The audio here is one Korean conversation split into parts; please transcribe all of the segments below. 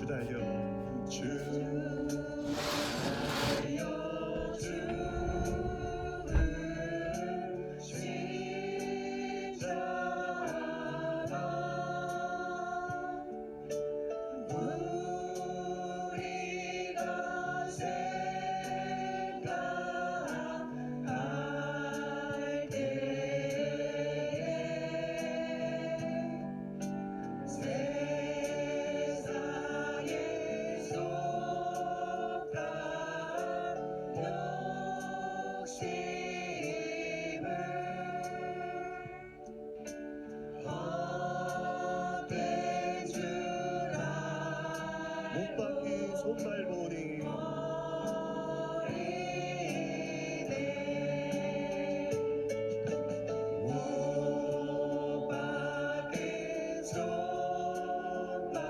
주 달려 주 달려 주를 십자가 우리가 생각할 때에 세상에 속한 욕심을 헛된 줄 알고 못 박힌 손발보니 못 박힌 손발보니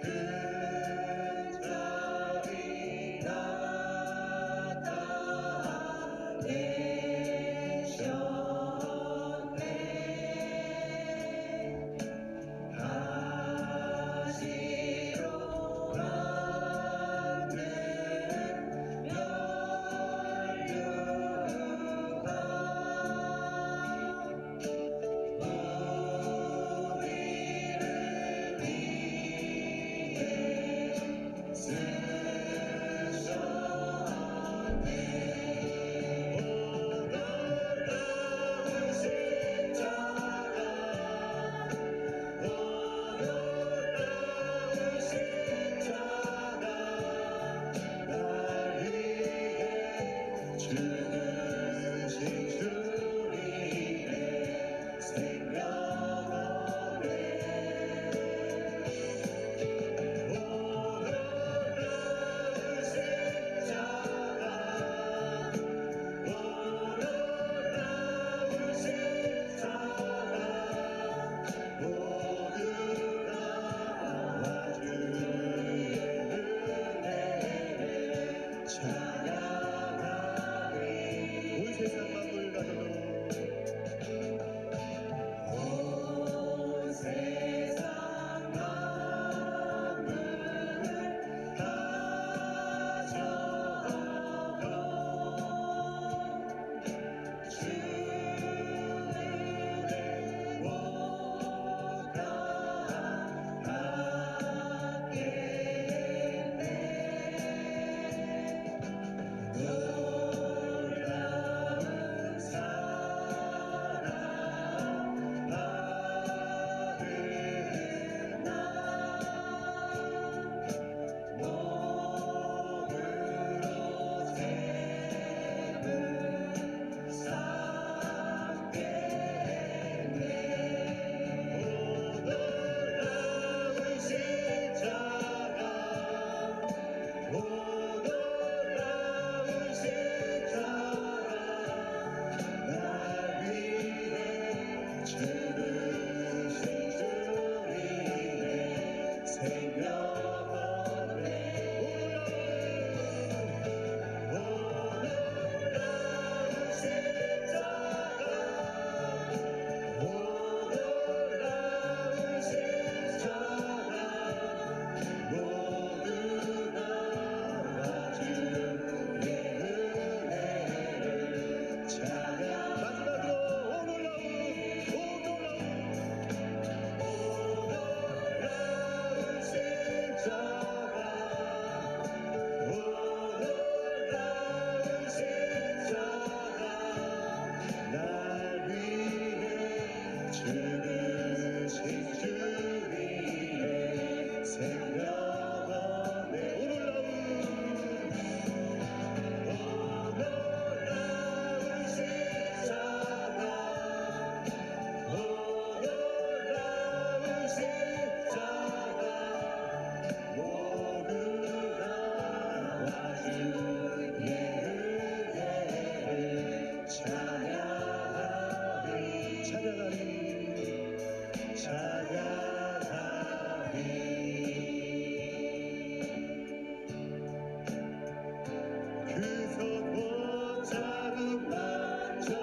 그 자리 나타내셨네. 가시로 만든 면류관 우리를 위해 쓰셨네. 오늘날 십자가 오늘날 십자가 날 위해 죽으신 주님의 생명원에 오늘날 십자가 오늘날 십자가 모두가 주의 은혜를 찬양하리. 온 세상 만물 가져도 온 세상 만물 가져도 주의 은혜 못 갚겠네. 놀라운 사랑 받은 나 몸으로 샘을 쌓겠네. 오늘날 십자가 오늘날 십자가 날 위해 죽으신 주님의 생명원에 오늘날 십자가 오늘날 십자가 모두가 주의 은혜를 찬양. 마지막으로 오늘날 십자가 오늘날 십자가 날 위해 죽으신 주님의 생명원에 오늘날 십자가 오늘날 십자가 모두가 주의 은혜를 찬양하리. 찬양하리. 찬양하리. 그 선 못 잡은 나처럼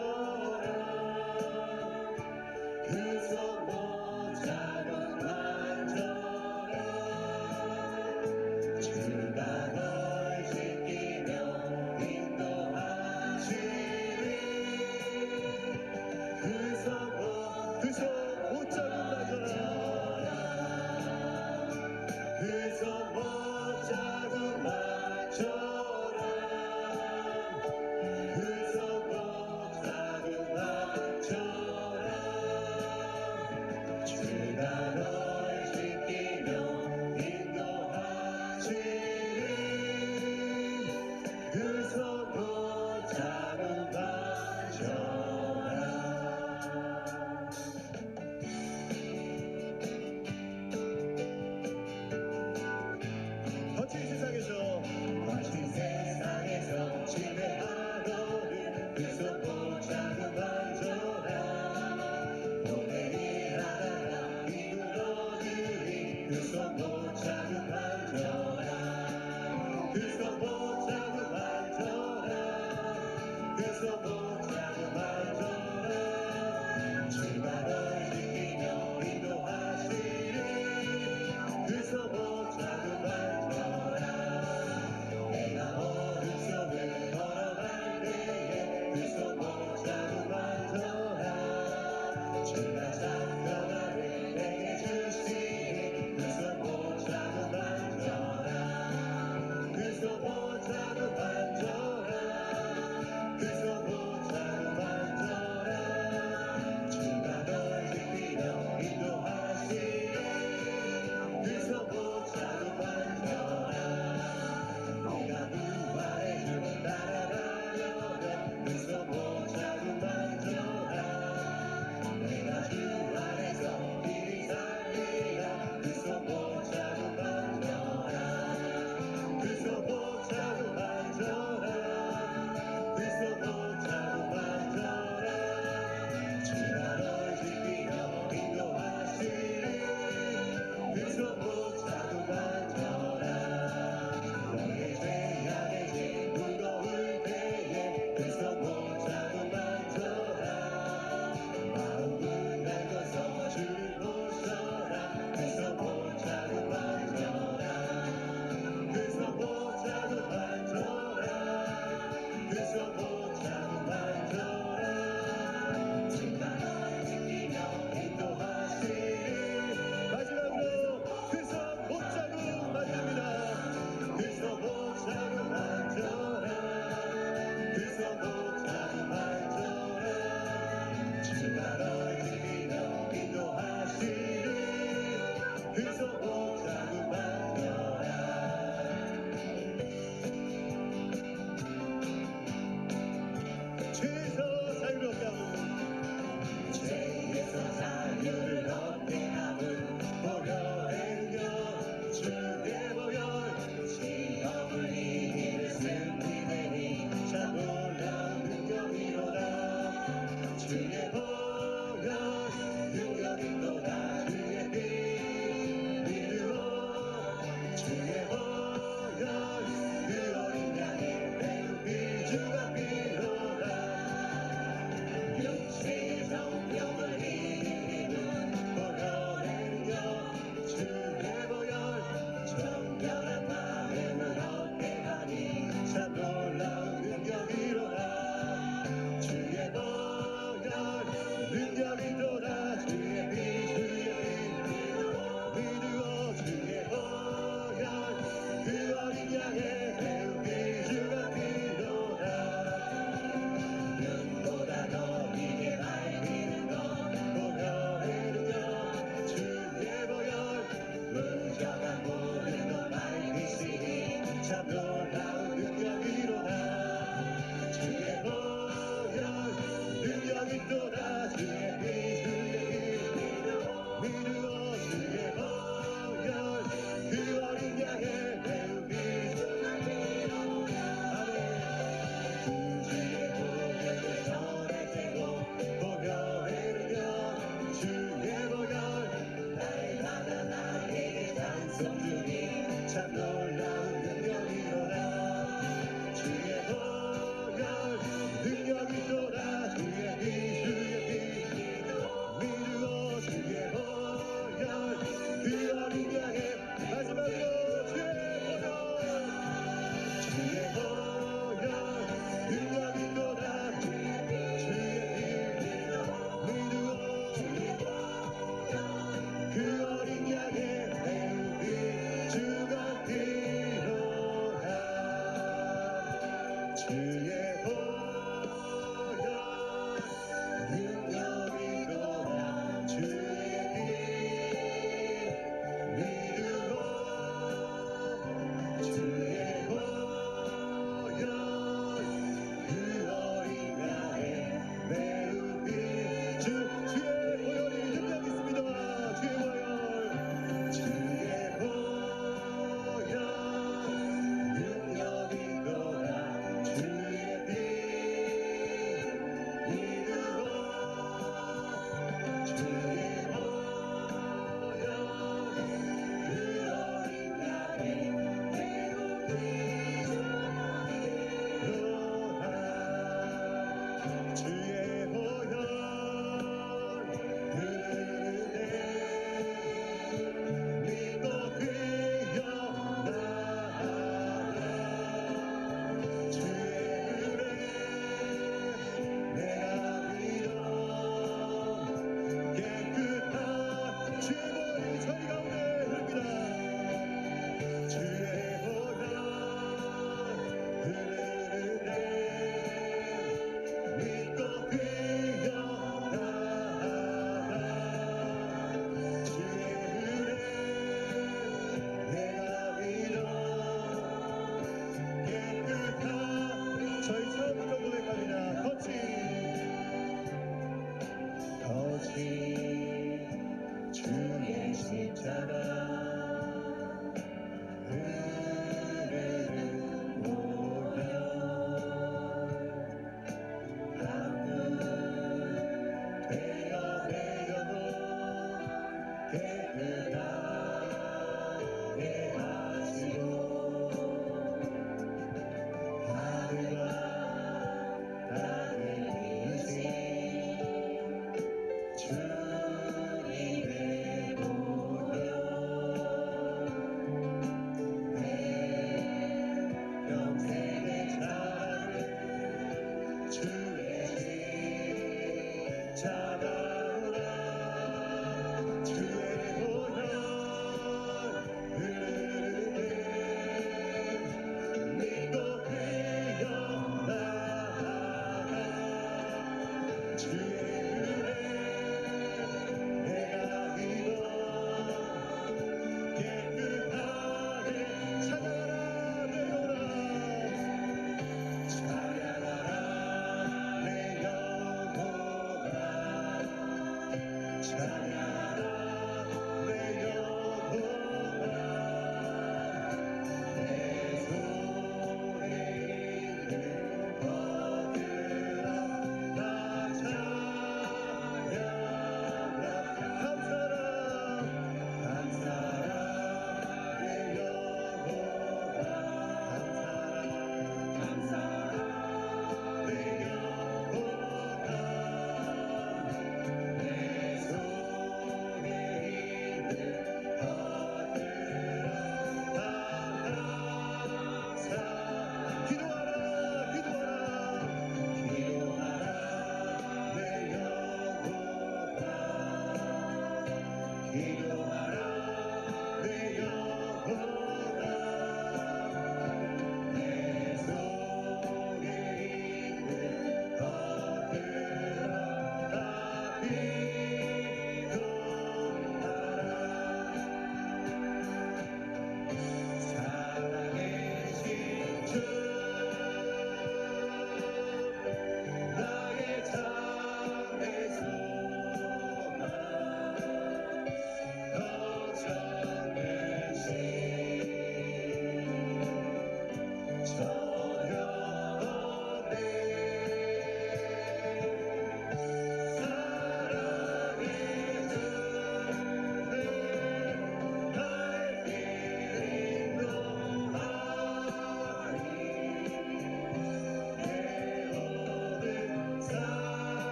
주의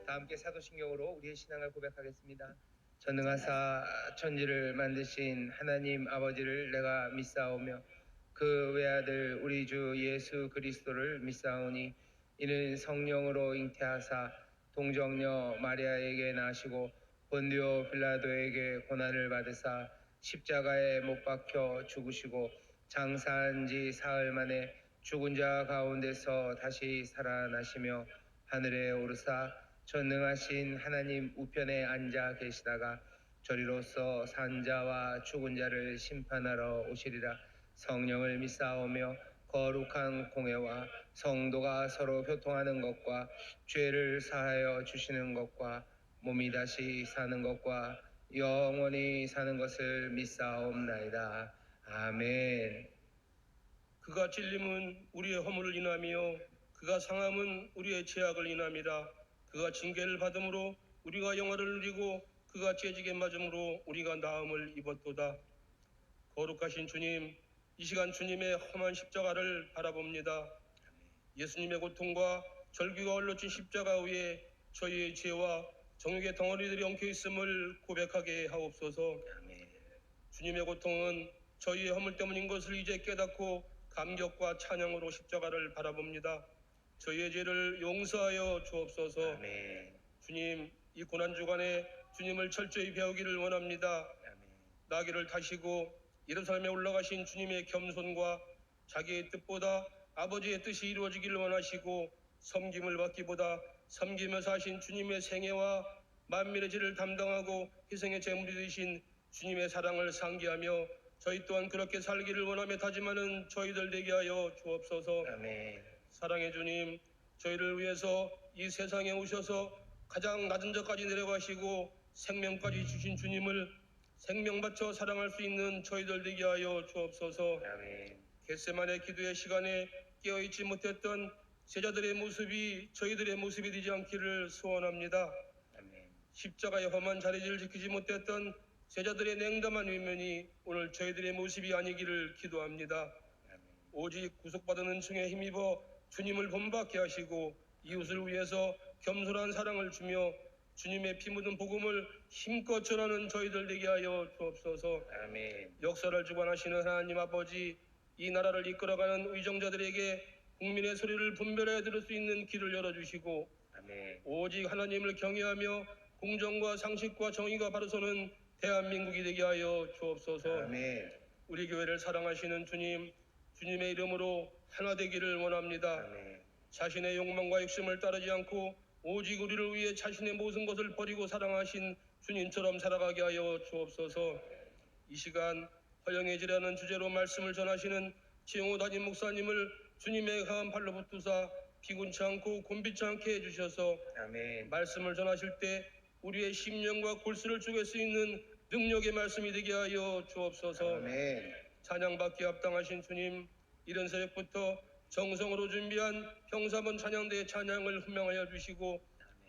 다 함께 사도신경으로 우리의 신앙을 고백하겠습니다. 전능하사 천지를 만드신 하나님 아버지를 내가 믿사오며 그 외아들 우리 주 예수 그리스도를 믿사오니 이는 성령으로 잉태하사 동정녀 마리아에게 나시고 본디오 빌라도에게 고난을 받으사 십자가에 못 박혀 죽으시고 장사한 지 사흘 만에 죽은 자 가운데서 다시 살아나시며 하늘에 오르사 전능하신 하나님 우편에 앉아 계시다가 저리로서 산자와 죽은 자를 심판하러 오시리라. 성령을 믿사오며 거룩한 공회와 성도가 서로 교통하는 것과 죄를 사하여 주시는 것과 몸이 다시 사는 것과 영원히 사는 것을 믿사옵나이다. 아멘. 그가 찔림은 우리의 허물을 인하며 그가 상함은 우리의 죄악을 인함이라. 그가 징계를 받음으로 우리가 영화를 누리고 그가 째지게 맞음으로 우리가 나음을 입었도다. 거룩하신 주님, 이 시간 주님의 험한 십자가를 바라봅니다. 예수님의 고통과 절규가 얼룩진 십자가 위에 저희의 죄와 정욕의 덩어리들이 엉켜 있음을 고백하게 하옵소서. 주님의 고통은 저희의 허물 때문인 것을 이제 깨닫고 감격과 찬양으로 십자가를 바라봅니다. 저희의 죄를 용서하여 주옵소서. 아멘. 주님, 이 고난 주간에 주님을 철저히 배우기를 원합니다. 나귀를 타시고 예루살렘에 올라가신 주님의 겸손과 자기의 뜻보다 아버지의 뜻이 이루어지기를 원하시고 섬김을 받기보다 섬기며 사신 주님의 생애와 만민의 죄를 담당하고 희생의 제물이 되신 주님의 사랑을 상기하며 저희 또한 그렇게 살기를 원하며 다짐하는 저희들 되게 하여 주옵소서. 아멘. 사랑의 주님, 저희를 위해서 이 세상에 오셔서 가장 낮은 자까지 내려가시고 생명까지 주신 주님을 생명 바쳐 사랑할 수 있는 저희들 되게 하여 주옵소서. 아멘. 겟세마네 기도의 시간에 깨어있지 못했던 제자들의 모습이 저희들의 모습이 되지 않기를 소원합니다. 아멘. 십자가의 험한 자리를 지키지 못했던 제자들의 냉담한 외면이 오늘 저희들의 모습이 아니기를 기도합니다. 아멘. 오직 구속받은 은총에 힘입어 주님을 본받게 하시고 이웃을 위해서 겸손한 사랑을 주며 주님의 피 묻은 복음을 힘껏 전하는 저희들 되게 하여 주옵소서. 아멘. 역사를 주관하시는 하나님 아버지, 이 나라를 이끌어가는 의정자들에게 국민의 소리를 분별해 들을 수 있는 길을 열어주시고 아멘. 오직 하나님을 경외하며 공정과 상식과 정의가 바로 서는 대한민국이 되게 하여 주옵소서. 아멘. 우리 교회를 사랑하시는 주님, 주님의 이름으로 하나 되기를 원합니다. 아멘. 자신의 욕망과 욕심을 따르지 않고 오직 우리를 위해 자신의 모든 것을 버리고 사랑하신 주님처럼 살아가게 하여 주옵소서. 이 시간 허영해지라는 주제로 말씀을 전하시는 지영호 담임 목사님을 주님의 강한 팔로 붙드사 피곤치 않고 곤비치 않게 해주셔서 아멘. 말씀을 전하실 때 우리의 심령과 골수를 쪼갤 수 있는 능력의 말씀이 되게 하여 주옵소서. 아멘. 찬양받기 합당하신 주님, 이른 새벽부터 정성으로 준비한 평사본 찬양대의 찬양을 훈명하여 주시고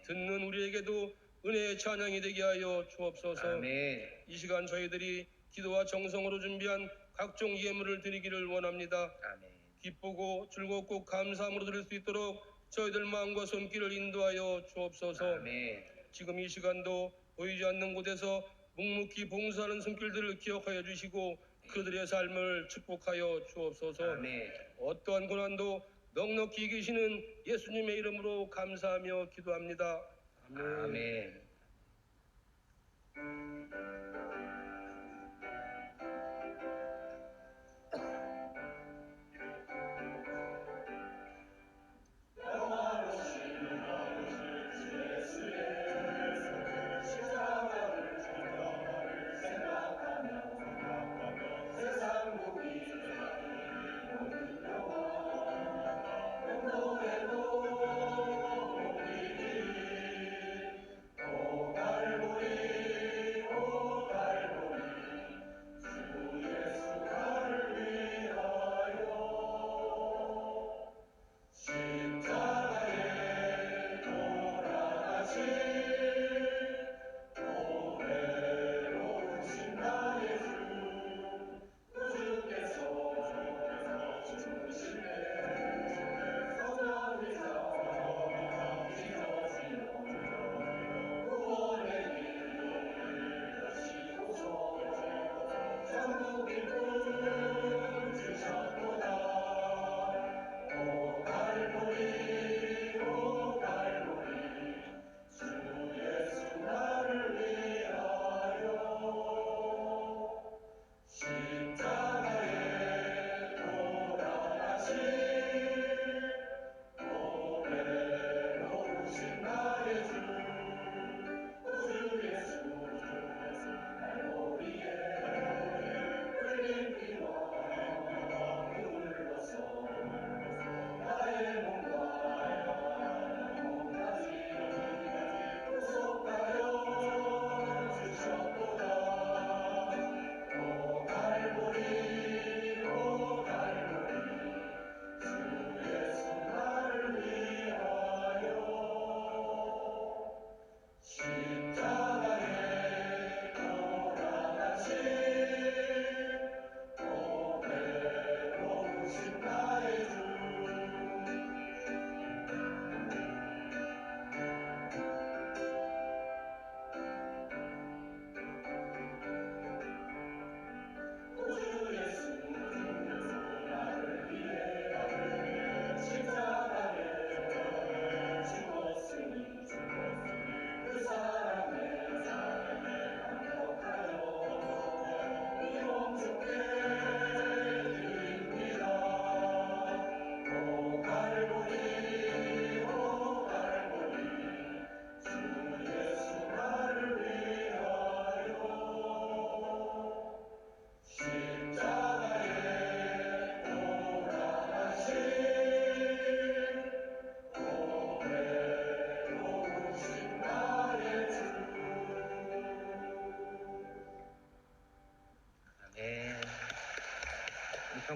듣는 우리에게도 은혜의 찬양이 되게 하여 주옵소서. 아멘. 이 시간 저희들이 기도와 정성으로 준비한 각종 예물을 드리기를 원합니다. 아멘. 기쁘고 즐겁고 감사함으로 드릴 수 있도록 저희들 마음과 손길을 인도하여 주옵소서. 아멘. 지금 이 시간도 보이지 않는 곳에서 묵묵히 봉사하는 손길들을 기억하여 주시고 그들의 삶을 축복하여 주옵소서. 아멘. 어떠한 고난도 넉넉히 이기시는 예수님의 이름으로 감사하며 기도합니다. 아멘.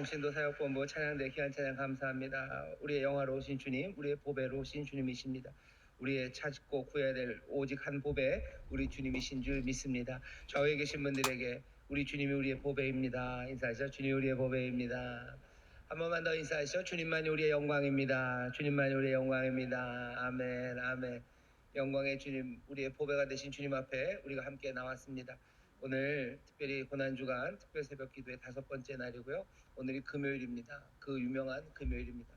성신도 사역본부 찬양대 귀한 찬양 감사합니다. 우리의 영화로우신 주님, 우리의 보배로우신 주님이십니다. 우리의 찾고 구해야 될 오직 한 보배, 우리 주님이신 줄 믿습니다. 좌우에 계신 분들에게 우리 주님이 우리의 보배입니다. 인사하시죠. 주님 우리의 보배입니다. 한 번만 더 인사하시죠. 주님만이 우리의 영광입니다. 주님만이 우리의 영광입니다. 아멘, 아멘. 영광의 주님, 우리의 보배가 되신 주님 앞에 우리가 함께 나왔습니다. 오늘 특별히 고난주간 특별 새벽 기도의 5번째 날이고요. 오늘이 금요일입니다. 그 유명한 금요일입니다.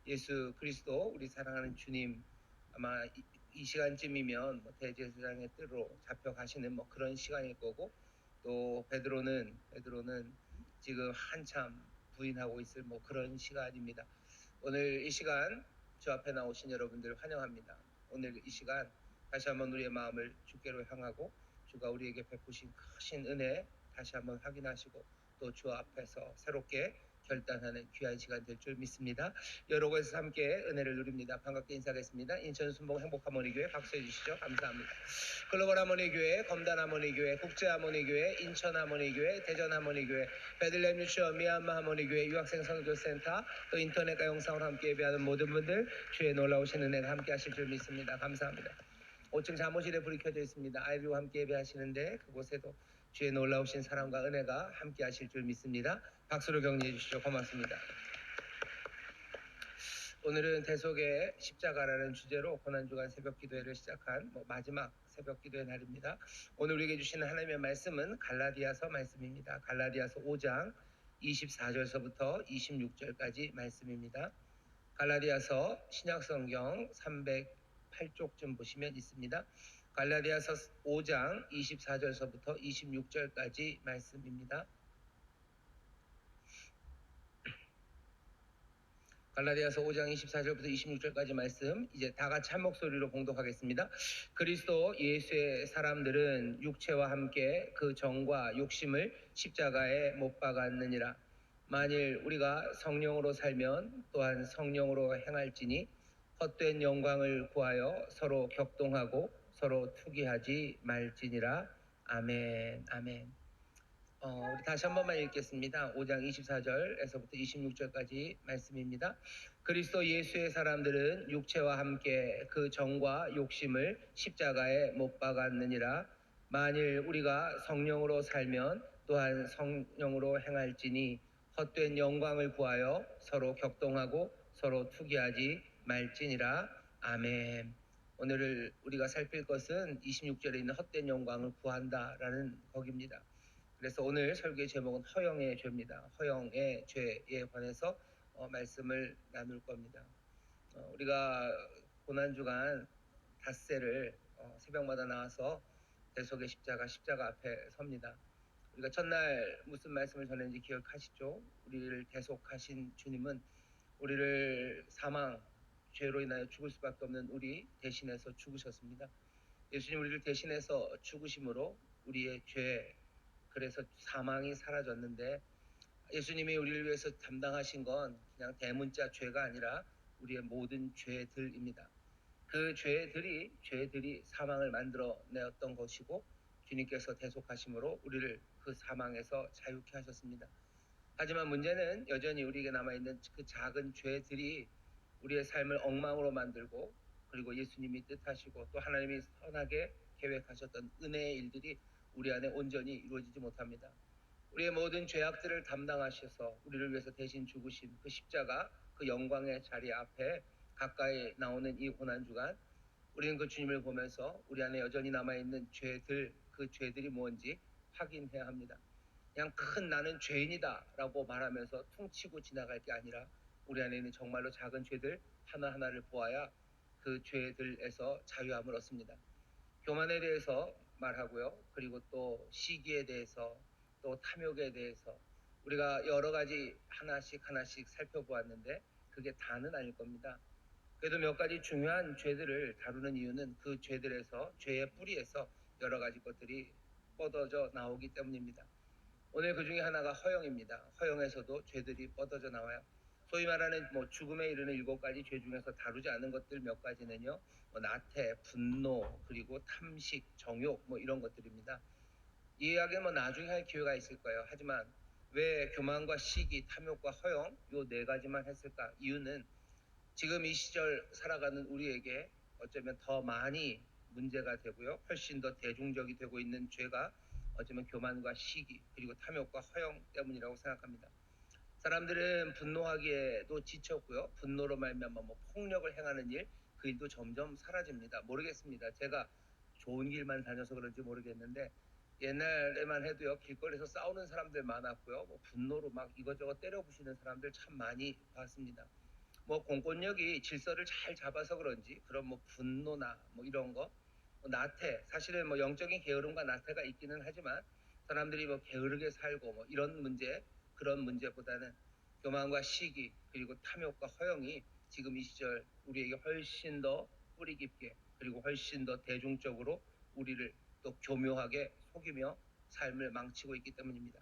예수 그리스도 우리 사랑하는 주님 아마 이 시간쯤이면 뭐 대제사장의 뜻으로 잡혀가시는 뭐 그런 시간일 거고, 또 베드로는 지금 한참 부인하고 있을 뭐 그런 시간입니다. 오늘 이 시간 저 앞에 나오신 여러분들 환영합니다. 오늘 이 시간 다시 한번 우리의 마음을 주께로 향하고 주가 우리에게 베푸신 크신 은혜 다시 한번 확인하시고 또 주 앞에서 새롭게 결단하는 귀한 시간 될 줄 믿습니다. 여러 곳에서 함께 은혜를 누립니다. 반갑게 인사하겠습니다. 인천 순복 행복하모니교회 박수해 주시죠. 감사합니다. 글로벌 하모니교회, 검단 하모니교회, 국제 하모니교회, 인천 하모니교회, 대전 하모니교회, 베들레헴 유치원, 미얀마 하모니교회, 유학생 선교센터, 또 인터넷과 영상으로 함께 예배하는 모든 분들 주의 놀라우신 은혜가 함께 하실 줄 믿습니다. 감사합니다. 5층 사무실에 불이 켜져 있습니다. 아이들과 함께 예배하시는데 그곳에도 주의 놀라우신 사랑과 은혜가 함께 하실 줄 믿습니다. 박수로 격려해 주시죠. 고맙습니다. 오늘은 대속의 십자가라는 주제로 고난주간 새벽 기도회를 시작한 마지막 새벽 기도의 날입니다. 오늘 우리에게 주시는 하나님의 말씀은 갈라디아서 말씀입니다. 갈라디아서 5장 24절서부터 26절까지 말씀입니다. 갈라디아서 신약성경 308쪽쯤 보시면 있습니다. 갈라디아서 5장 24절서부터 26절까지 말씀입니다. 갈라디아서 5장 24절부터 26절까지 말씀 이제 다 같이 한 목소리로 봉독하겠습니다. 그리스도 예수의 사람들은 육체와 함께 그 정과 욕심을 십자가에 못 박았느니라. 만일 우리가 성령으로 살면 또한 성령으로 행할지니 헛된 영광을 구하여 서로 격동하고 서로 투기하지 말지니라. 아멘, 아멘. 우리 다시 한 번만 읽겠습니다. 5장 24절에서부터 26절까지 말씀입니다. 그리스도 예수의 사람들은 육체와 함께 그 정과 욕심을 십자가에 못 박았느니라. 만일 우리가 성령으로 살면 또한 성령으로 행할지니 헛된 영광을 구하여 서로 격동하고 서로 투기하지 말지니라. 아멘. 오늘 우리가 살필 것은 26절에 있는 헛된 영광을 구한다라는 거기입니다. 그래서 오늘 설교의 제목은 허영의 죄입니다. 허영의 죄에 관해서 말씀을 나눌 겁니다. 우리가 고난주간 닷새를 새벽마다 나와서 대속의 십자가 앞에 섭니다. 우리가 첫날 무슨 말씀을 전했는지 기억하시죠? 우리를 대속하신 주님은 우리를 사망, 죄로 인하여 죽을 수밖에 없는 우리 대신해서 죽으셨습니다. 예수님 우리를 대신해서 죽으심으로 우리의 죄, 그래서 사망이 사라졌는데 예수님이 우리를 위해서 담당하신 건 그냥 대문자 죄가 아니라 우리의 모든 죄들입니다. 그 죄들이 사망을 만들어내었던 것이고 주님께서 대속하심으로 우리를 그 사망에서 자유케 하셨습니다. 하지만 문제는 여전히 우리에게 남아있는 그 작은 죄들이 우리의 삶을 엉망으로 만들고 그리고 예수님이 뜻하시고 또 하나님이 선하게 계획하셨던 은혜의 일들이 우리 안에 온전히 이루어지지 못합니다. 우리의 모든 죄악들을 담당하셔서 우리를 위해서 대신 죽으신 그 십자가, 그 영광의 자리 앞에 가까이 나오는 이 고난주간 우리는 그 주님을 보면서 우리 안에 여전히 남아있는 죄들, 그 죄들이 뭔지 확인해야 합니다. 그냥 큰 나는 죄인이다 라고 말하면서 퉁치고 지나갈 게 아니라 우리 안에 있는 정말로 작은 죄들 하나하나를 보아야 그 죄들에서 자유함을 얻습니다. 교만에 대해서 말하고요. 그리고 또 시기에 대해서 또 탐욕에 대해서 우리가 여러 가지 하나씩 살펴보았는데 그게 다는 아닐 겁니다. 그래도 몇 가지 중요한 죄들을 다루는 이유는 그 죄들에서 죄의 뿌리에서 여러 가지 것들이 뻗어져 나오기 때문입니다. 오늘 그 중에 하나가 허영입니다. 허영에서도 죄들이 뻗어져 나와요. 소위 말하는 죽음에 이르는 7가지 죄 중에서 다루지 않은 것들 몇 가지는요. 나태, 분노, 그리고 탐식, 정욕 이런 것들입니다. 이 이야기는 나중에 할 기회가 있을 거예요. 하지만 왜 교만과 시기, 탐욕과 허영 요 네 가지만 했을까? 이유는 지금 이 시절 살아가는 우리에게 어쩌면 더 많이 문제가 되고요. 훨씬 더 대중적이 되고 있는 죄가 어쩌면 교만과 시기 그리고 탐욕과 허영 때문이라고 생각합니다. 사람들은 분노하기에도 지쳤고요. 분노로 말미암아 뭐 폭력을 행하는 일, 그 일도 점점 사라집니다. 모르겠습니다. 제가 좋은 길만 다녀서 그런지 모르겠는데 옛날에만 해도요. 길거리에서 싸우는 사람들 많았고요. 뭐 분노로 막 이것저것 때려 부시는 사람들 참 많이 봤습니다. 뭐 공권력이 질서를 잘 잡아서 그런지 그런 뭐 분노나 뭐 이런 거, 뭐 나태, 사실은 뭐 영적인 게으름과 나태가 있기는 하지만 사람들이 뭐 게으르게 살고 뭐 이런 문제, 그런 문제보다는 교만과 시기 그리고 탐욕과 허영이 지금 이 시절 우리에게 훨씬 더 뿌리 깊게 그리고 훨씬 더 대중적으로 우리를 또 교묘하게 속이며 삶을 망치고 있기 때문입니다.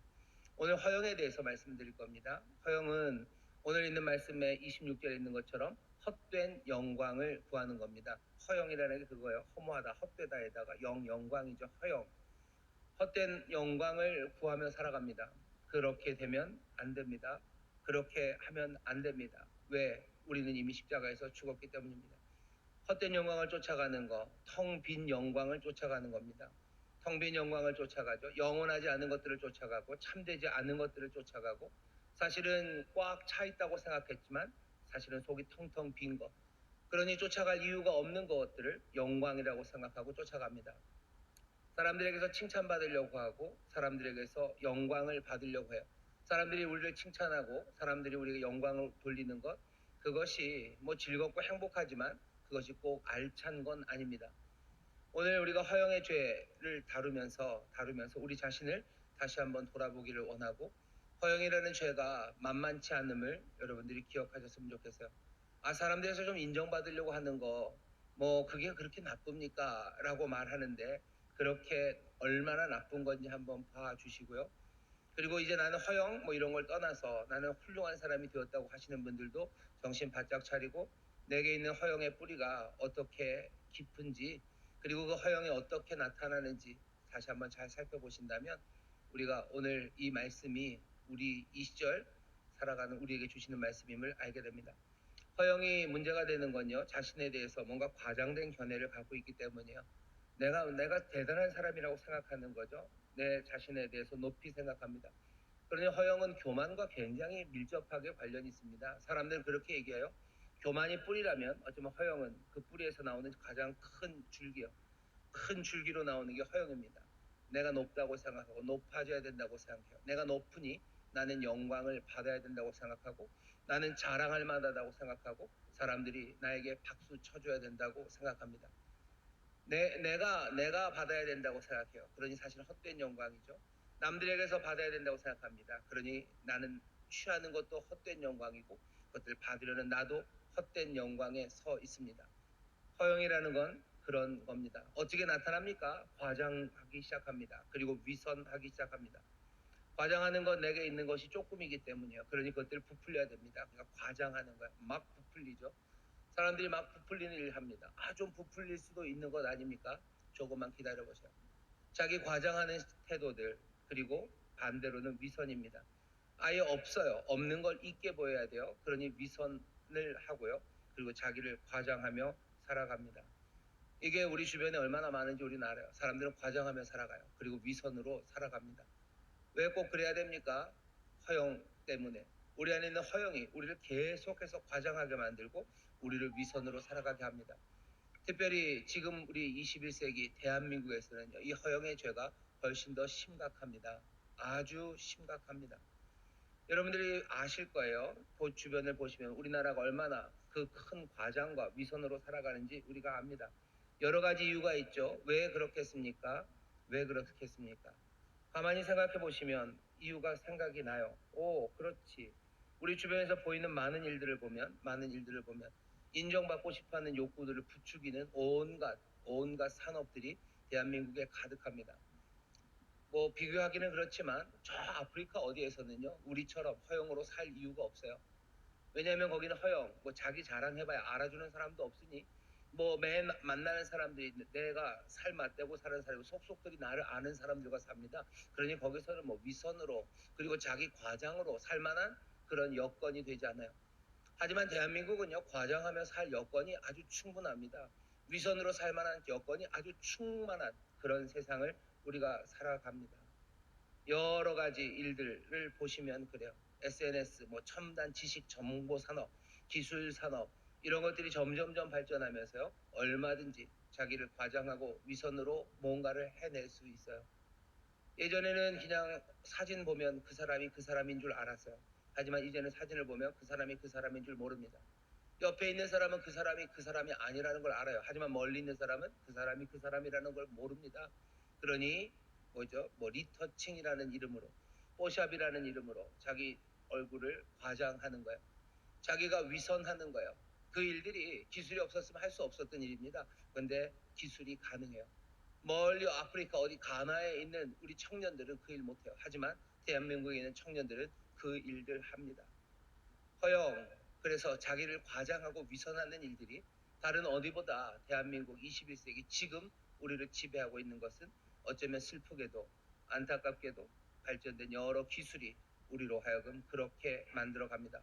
오늘 허영에 대해서 말씀드릴 겁니다. 허영은 오늘 있는 말씀에 26절에 있는 것처럼 헛된 영광을 구하는 겁니다. 허영이라는 게 그거예요. 허무하다, 헛되다에다가 영광이죠. 허영. 헛된 영광을 구하며 살아갑니다. 그렇게 되면 안 됩니다. 그렇게 하면 안 됩니다. 왜? 우리는 이미 십자가에서 죽었기 때문입니다. 헛된 영광을 쫓아가는 거, 텅 빈 영광을 쫓아가는 겁니다. 텅 빈 영광을 쫓아가죠. 영원하지 않은 것들을 쫓아가고 참되지 않은 것들을 쫓아가고 사실은 꽉 차 있다고 생각했지만 사실은 속이 텅텅 빈 것. 그러니 쫓아갈 이유가 없는 것들을 영광이라고 생각하고 쫓아갑니다. 사람들에게서 칭찬받으려고 하고 사람들에게서 영광을 받으려고 해요. 사람들이 우리를 칭찬하고 사람들이 우리에게 영광을 돌리는 것, 그것이 뭐 즐겁고 행복하지만 그것이 꼭 알찬 건 아닙니다. 오늘 우리가 허영의 죄를 다루면서 우리 자신을 다시 한번 돌아보기를 원하고 허영이라는 죄가 만만치 않음을 여러분들이 기억하셨으면 좋겠어요. 아, 사람들에서 좀 인정받으려고 하는 거, 뭐 그게 그렇게 나쁩니까? 라고 말하는데 그렇게 얼마나 나쁜 건지 한번 봐주시고요. 그리고 이제 나는 허영 뭐 이런 걸 떠나서 나는 훌륭한 사람이 되었다고 하시는 분들도 정신 바짝 차리고 내게 있는 허영의 뿌리가 어떻게 깊은지 그리고 그 허영이 어떻게 나타나는지 다시 한번 잘 살펴보신다면 우리가 오늘 이 말씀이 우리 이 시절 살아가는 우리에게 주시는 말씀임을 알게 됩니다. 허영이 문제가 되는 건요. 자신에 대해서 뭔가 과장된 견해를 갖고 있기 때문이에요. 내가 대단한 사람이라고 생각하는 거죠. 내 자신에 대해서 높이 생각합니다. 그러니 허영은 교만과 굉장히 밀접하게 관련이 있습니다. 사람들은 그렇게 얘기해요. 교만이 뿌리라면 어쩌면 허영은 그 뿌리에서 나오는 가장 큰 줄기요. 큰 줄기로 나오는 게 허영입니다. 내가 높다고 생각하고 높아져야 된다고 생각해요. 내가 높으니 나는 영광을 받아야 된다고 생각하고 나는 자랑할 만하다고 생각하고 사람들이 나에게 박수 쳐줘야 된다고 생각합니다. 내가 받아야 된다고 생각해요. 그러니 사실 헛된 영광이죠. 남들에게서 받아야 된다고 생각합니다. 그러니 나는 취하는 것도 헛된 영광이고 그것들을 받으려는 나도 헛된 영광에 서 있습니다. 허영이라는 건 그런 겁니다. 어떻게 나타납니까? 과장하기 시작합니다. 그리고 위선하기 시작합니다. 과장하는 건 내게 있는 것이 조금이기 때문이에요. 그러니 그것들을 부풀려야 됩니다. 그러니까 과장하는 거야. 막 부풀리죠. 사람들이 막 부풀리는 일을 합니다. 좀 부풀릴 수도 있는 것 아닙니까? 조금만 기다려보세요. 자기 과장하는 태도들 그리고 반대로는 위선입니다. 아예 없어요. 없는 걸 있게 보여야 돼요. 그러니 위선을 하고요. 그리고 자기를 과장하며 살아갑니다. 이게 우리 주변에 얼마나 많은지 우리는 알아요. 사람들은 과장하며 살아가요. 그리고 위선으로 살아갑니다. 왜 꼭 그래야 됩니까? 허영 때문에. 우리 안에 있는 허영이 우리를 계속해서 과장하게 만들고 우리를 위선으로 살아가게 합니다. 특별히 지금 우리 21세기 대한민국에서는요, 이 허영의 죄가 훨씬 더 심각합니다. 아주 심각합니다. 여러분들이 아실 거예요. 주변을 보시면 우리나라가 얼마나 그 큰 과장과 위선으로 살아가는지 우리가 압니다. 여러 가지 이유가 있죠. 왜 그렇겠습니까? 왜 그렇겠습니까? 가만히 생각해 보시면 이유가 생각이 나요. 오, 그렇지. 우리 주변에서 보이는 많은 일들을 보면 인정받고 싶어하는 욕구들을 부추기는 온갖 산업들이 대한민국에 가득합니다. 뭐 비교하기는 그렇지만 저 아프리카 어디에서는요 우리처럼 허영으로 살 이유가 없어요. 왜냐하면 거기는 허영, 뭐 자기 자랑해봐야 알아주는 사람도 없으니 뭐 맨 만나는 사람들이 내가 살 맞대고 사는 사람이고 속속들이 나를 아는 사람들과 삽니다. 그러니 거기서는 뭐 위선으로 그리고 자기 과장으로 살 만한 그런 여건이 되지 않아요. 하지만 대한민국은요, 과장하며 살 여건이 아주 충분합니다. 위선으로 살 만한 여건이 아주 충만한 그런 세상을 우리가 살아갑니다. 여러 가지 일들을 보시면 그래요. SNS, 뭐 첨단 지식 정보 산업, 기술 산업 이런 것들이 점점점 발전하면서요. 얼마든지 자기를 과장하고 위선으로 뭔가를 해낼 수 있어요. 예전에는 그냥 사진 보면 그 사람이 그 사람인 줄 알았어요. 하지만 이제는 사진을 보면 그 사람이 그 사람인 줄 모릅니다. 옆에 있는 사람은 그 사람이 그 사람이 아니라는 걸 알아요. 하지만 멀리 있는 사람은 그 사람이 그 사람이라는 걸 모릅니다. 그러니 뭐죠? 뭐 리터칭이라는 이름으로, 뽀샵이라는 이름으로 자기 얼굴을 과장하는 거예요. 자기가 위선하는 거예요. 그 일들이 기술이 없었으면 할 수 없었던 일입니다. 그런데 기술이 가능해요. 멀리 아프리카 어디 가나에 있는 우리 청년들은 그 일 못해요. 하지만 대한민국에 있는 청년들은 그 일들 합니다. 허영, 그래서 자기를 과장하고 위선하는 일들이 다른 어디보다 대한민국 21세기 지금 우리를 지배하고 있는 것은 어쩌면 슬프게도 안타깝게도 발전된 여러 기술이 우리로 하여금 그렇게 만들어 갑니다.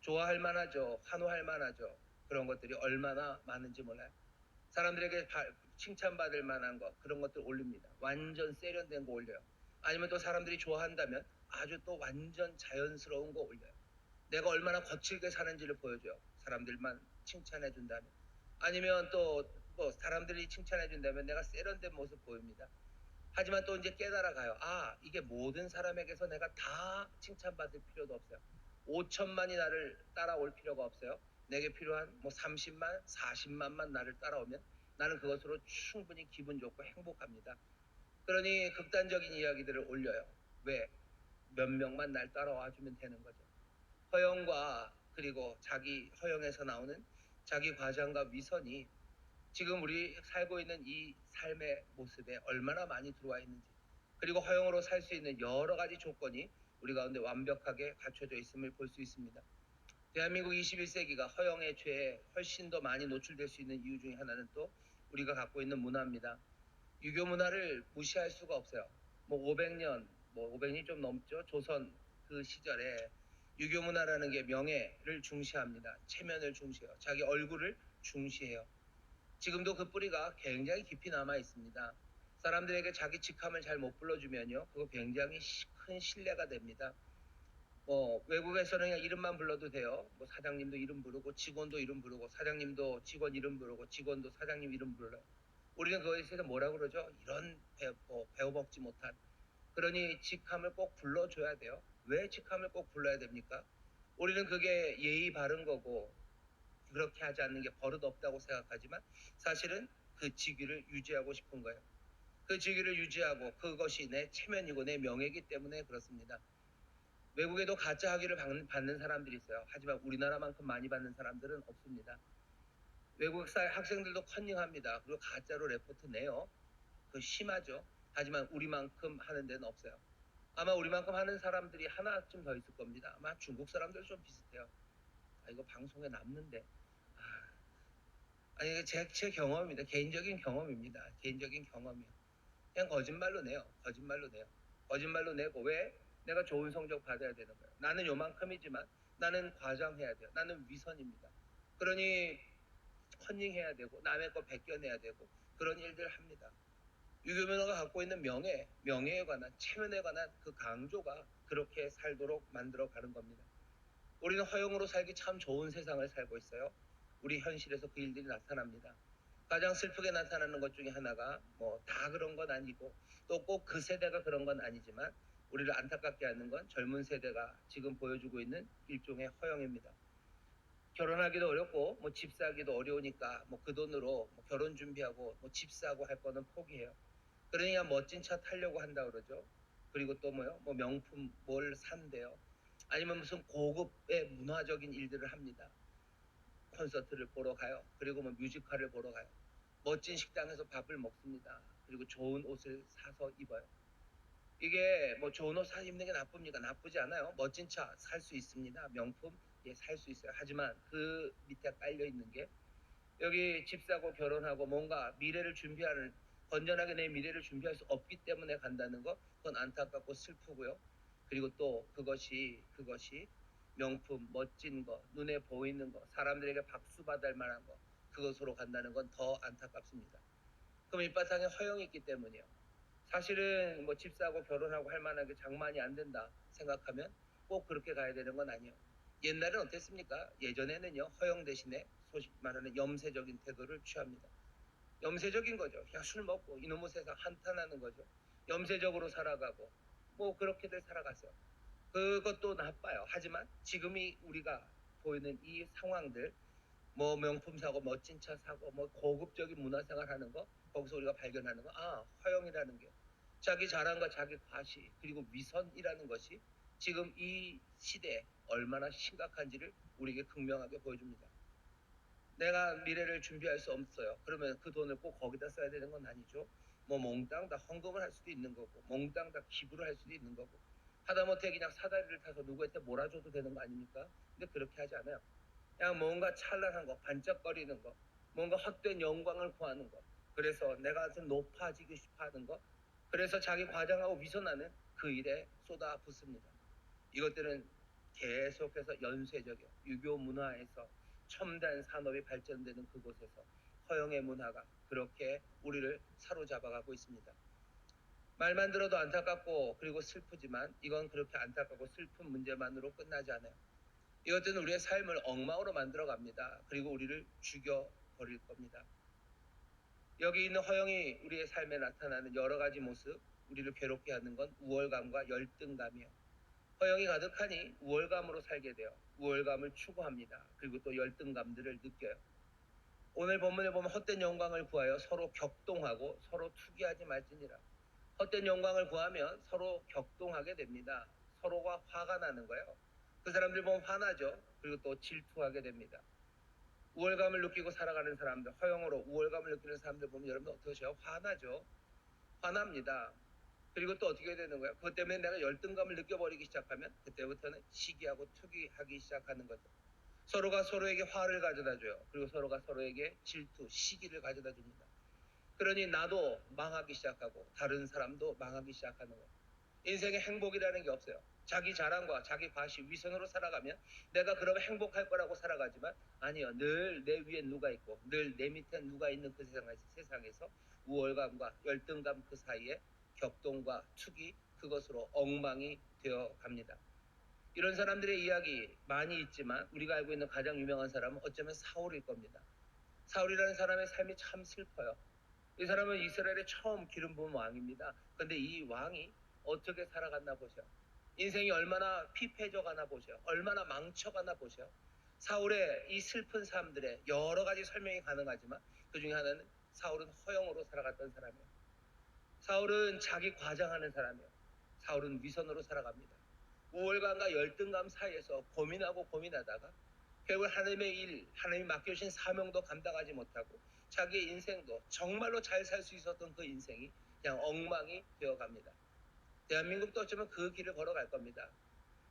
좋아할 만하죠. 환호할 만하죠. 그런 것들이 얼마나 많은지 몰라요. 사람들에게 칭찬받을 만한 것 그런 것들 올립니다. 완전 세련된 거 올려요. 아니면 또 사람들이 좋아한다면 아주 또 완전 자연스러운 거 올려요. 내가 얼마나 거칠게 사는지를 보여줘요. 사람들만 칭찬해 준다면. 아니면 또 뭐 사람들이 칭찬해 준다면 내가 세련된 모습 보입니다. 하지만 또 이제 깨달아가요. 아, 이게 모든 사람에게서 내가 다 칭찬받을 필요도 없어요. 5천만이 나를 따라올 필요가 없어요. 내게 필요한 뭐 30만, 40만만 나를 따라오면 나는 그것으로 충분히 기분 좋고 행복합니다. 그러니 극단적인 이야기들을 올려요. 왜? 몇 명만 날 따라와 주면 되는 거죠. 허영과 그리고 자기 허영에서 나오는 자기 과장과 위선이 지금 우리 살고 있는 이 삶의 모습에 얼마나 많이 들어와 있는지 그리고 허영으로 살 수 있는 여러 가지 조건이 우리 가운데 완벽하게 갖춰져 있음을 볼 수 있습니다. 대한민국 21세기가 허영의 죄에 훨씬 더 많이 노출될 수 있는 이유 중에 하나는 또 우리가 갖고 있는 문화입니다. 유교 문화를 무시할 수가 없어요. 뭐 500년, 뭐 500년이 좀 넘죠. 조선 그 시절에 유교 문화라는 게 명예를 중시합니다. 체면을 중시해요. 자기 얼굴을 중시해요. 지금도 그 뿌리가 굉장히 깊이 남아 있습니다. 사람들에게 자기 직함을 잘 못 불러주면요, 그거 굉장히 큰 신뢰가 됩니다. 뭐 외국에서는 그냥 이름만 불러도 돼요. 뭐 사장님도 이름 부르고 직원도 이름 부르고 사장님도 직원 이름 부르고 직원도 사장님 이름 불러요. 우리는 그거에 대해서 뭐라 그러죠? 이런 배워먹지 못한 그러니 직함을 꼭 불러줘야 돼요. 왜 직함을 꼭 불러야 됩니까? 우리는 그게 예의 바른 거고 그렇게 하지 않는 게 버릇 없다고 생각하지만 사실은 그 직위를 유지하고 싶은 거예요. 그 직위를 유지하고 그것이 내 체면이고 내 명예이기 때문에 그렇습니다. 외국에도 가짜 학위를 받는 사람들이 있어요. 하지만 우리나라만큼 많이 받는 사람들은 없습니다. 외국 학생들도 컨닝합니다. 그리고 가짜로 레포트 내요. 그 심하죠. 하지만 우리만큼 하는 데는 없어요. 아마 우리만큼 하는 사람들이 하나쯤 더 있을 겁니다. 아마 중국 사람들 좀 비슷해요. 아, 이거 방송에 남는데. 아, 아니 제 경험입니다. 개인적인 경험입니다. 개인적인 경험이요. 그냥 거짓말로 내요. 거짓말로 내요. 거짓말로 내고 왜? 내가 좋은 성적 받아야 되는 거예요. 나는 요만큼이지만 나는 과장해야 돼요. 나는 위선입니다. 그러니 컨닝해야 되고 남의 거 베껴내야 되고 그런 일들 합니다. 유교 문화가 갖고 있는 명예에 관한 체면에 관한 그 강조가 그렇게 살도록 만들어 가는 겁니다. 우리는 허용으로 살기 참 좋은 세상을 살고 있어요. 우리 현실에서 그 일들이 나타납니다. 가장 슬프게 나타나는 것 중에 하나가 뭐 다 그런 건 아니고 또 꼭 그 세대가 그런 건 아니지만 우리를 안타깝게 하는 건 젊은 세대가 지금 보여주고 있는 일종의 허영입니다. 결혼하기도 어렵고 뭐 집 사기도 어려우니까 뭐 그 돈으로 뭐 결혼 준비하고 뭐 집 사고 할 거는 포기해요. 그러니까 멋진 차 타려고 한다 그러죠. 그리고 또 뭐요? 뭐 명품 뭘 산대요. 아니면 무슨 고급의 문화적인 일들을 합니다. 콘서트를 보러 가요. 그리고 뭐 뮤지컬을 보러 가요. 멋진 식당에서 밥을 먹습니다. 그리고 좋은 옷을 사서 입어요. 이게 뭐 좋은 옷 사 입는 게 나쁩니까? 나쁘지 않아요. 멋진 차 살 수 있습니다. 명품 예, 살 수 있어요. 하지만 그 밑에 깔려 있는 게 여기 집 사고 결혼하고 뭔가 미래를 준비하는 건전하게 내 미래를 준비할 수 없기 때문에 간다는 거 그건 안타깝고 슬프고요. 그리고 또 그것이 명품, 멋진 거, 눈에 보이는 거, 사람들에게 박수 받을 만한 거 그것으로 간다는 건 더 안타깝습니다. 그럼 밑바탕에 허영이 있기 때문이요. 사실은 뭐 집 사고 결혼하고 할 만한 게 장만이 안 된다 생각하면 꼭 그렇게 가야 되는 건 아니에요. 옛날엔 어땠습니까? 예전에는요 허영 대신에 소식 말하는 염세적인 태도를 취합니다. 염세적인 거죠. 그냥 술 먹고 이놈의 세상 한탄하는 거죠. 염세적으로 살아가고 뭐 그렇게들 살아갔어요. 그것도 나빠요. 하지만 지금이 우리가 보이는 이 상황들 뭐 명품 사고 멋진 차 사고 뭐 고급적인 문화생활 하는 거 거기서 우리가 발견하는 거 허영이라는 게 자기 자랑과 자기 과시 그리고 위선이라는 것이 지금 이 시대에 얼마나 심각한지를 우리에게 극명하게 보여줍니다. 내가 미래를 준비할 수 없어요. 그러면 그 돈을 꼭 거기다 써야 되는 건 아니죠. 뭐 몽땅 다 헌금을 할 수도 있는 거고 몽땅 다 기부를 할 수도 있는 거고 하다못해 그냥 사다리를 타서 누구한테 몰아줘도 되는 거 아닙니까? 근데 그렇게 하지 않아요. 그냥 뭔가 찬란한 거, 반짝거리는 거, 뭔가 헛된 영광을 구하는 거. 그래서 내가 좀 높아지고 싶어 하는 거. 그래서 자기 과장하고 위선하는 그 일에 쏟아붓습니다. 이것들은 계속해서 연쇄적이요. 유교 문화에서 첨단 산업이 발전되는 그곳에서 허영의 문화가 그렇게 우리를 사로잡아가고 있습니다. 말만 들어도 안타깝고 그리고 슬프지만 이건 그렇게 안타깝고 슬픈 문제만으로 끝나지 않아요. 이것들은 우리의 삶을 엉망으로 만들어 갑니다. 그리고 우리를 죽여버릴 겁니다. 여기 있는 허영이 우리의 삶에 나타나는 여러 가지 모습, 우리를 괴롭게 하는 건 우월감과 열등감이요. 허영이 가득하니 우월감으로 살게 돼요. 우월감을 추구합니다. 그리고 또 열등감들을 느껴요. 오늘 본문에 보면 헛된 영광을 구하여 서로 격동하고 서로 투기하지 말지니라. 헛된 영광을 구하면 서로 격동하게 됩니다. 서로가 화가 나는 거예요. 그 사람들 보면 화나죠. 그리고 또 질투하게 됩니다. 우월감을 느끼고 살아가는 사람들, 허영으로 우월감을 느끼는 사람들 보면 여러분 어떠세요? 화나죠. 화납니다. 그리고 또 어떻게 되는 거예요? 그것 때문에 내가 열등감을 느껴버리기 시작하면 그때부터는 시기하고 투기하기 시작하는 거죠. 서로가 서로에게 화를 가져다 줘요. 그리고 서로가 서로에게 질투, 시기를 가져다 줍니다. 그러니 나도 망하기 시작하고 다른 사람도 망하기 시작하는 거예요. 인생에 행복이라는 게 없어요. 자기 자랑과 자기 과시, 위선으로 살아가면 내가 그러면 행복할 거라고 살아가지만 아니요. 늘 내 위에 누가 있고 늘 내 밑에 누가 있는 그 세상에서 우월감과 열등감 그 사이에 격동과 투기 그것으로 엉망이 되어 갑니다. 이런 사람들의 이야기 많이 있지만 우리가 알고 있는 가장 유명한 사람은 어쩌면 사울일 겁니다. 사울이라는 사람의 삶이 참 슬퍼요. 이 사람은 이스라엘의 처음 기름 부은 왕입니다. 그런데 이 왕이 어떻게 살아갔나 보세요. 인생이 얼마나 피폐해져 가나 보세요. 얼마나 망쳐가나 보세요. 사울의 이 슬픈 삶들의 여러 가지 설명이 가능하지만 그 중에 하나는 사울은 허영으로 살아갔던 사람이에요. 사울은 자기 과장하는 사람이에요. 사울은 위선으로 살아갑니다. 우월감과 열등감 사이에서 고민하고 고민하다가 결국 하나님의 일, 하나님이 맡겨주신 사명도 감당하지 못하고 자기의 인생도 정말로 잘 살 수 있었던 그 인생이 그냥 엉망이 되어갑니다. 대한민국도 어쩌면 그 길을 걸어갈 겁니다.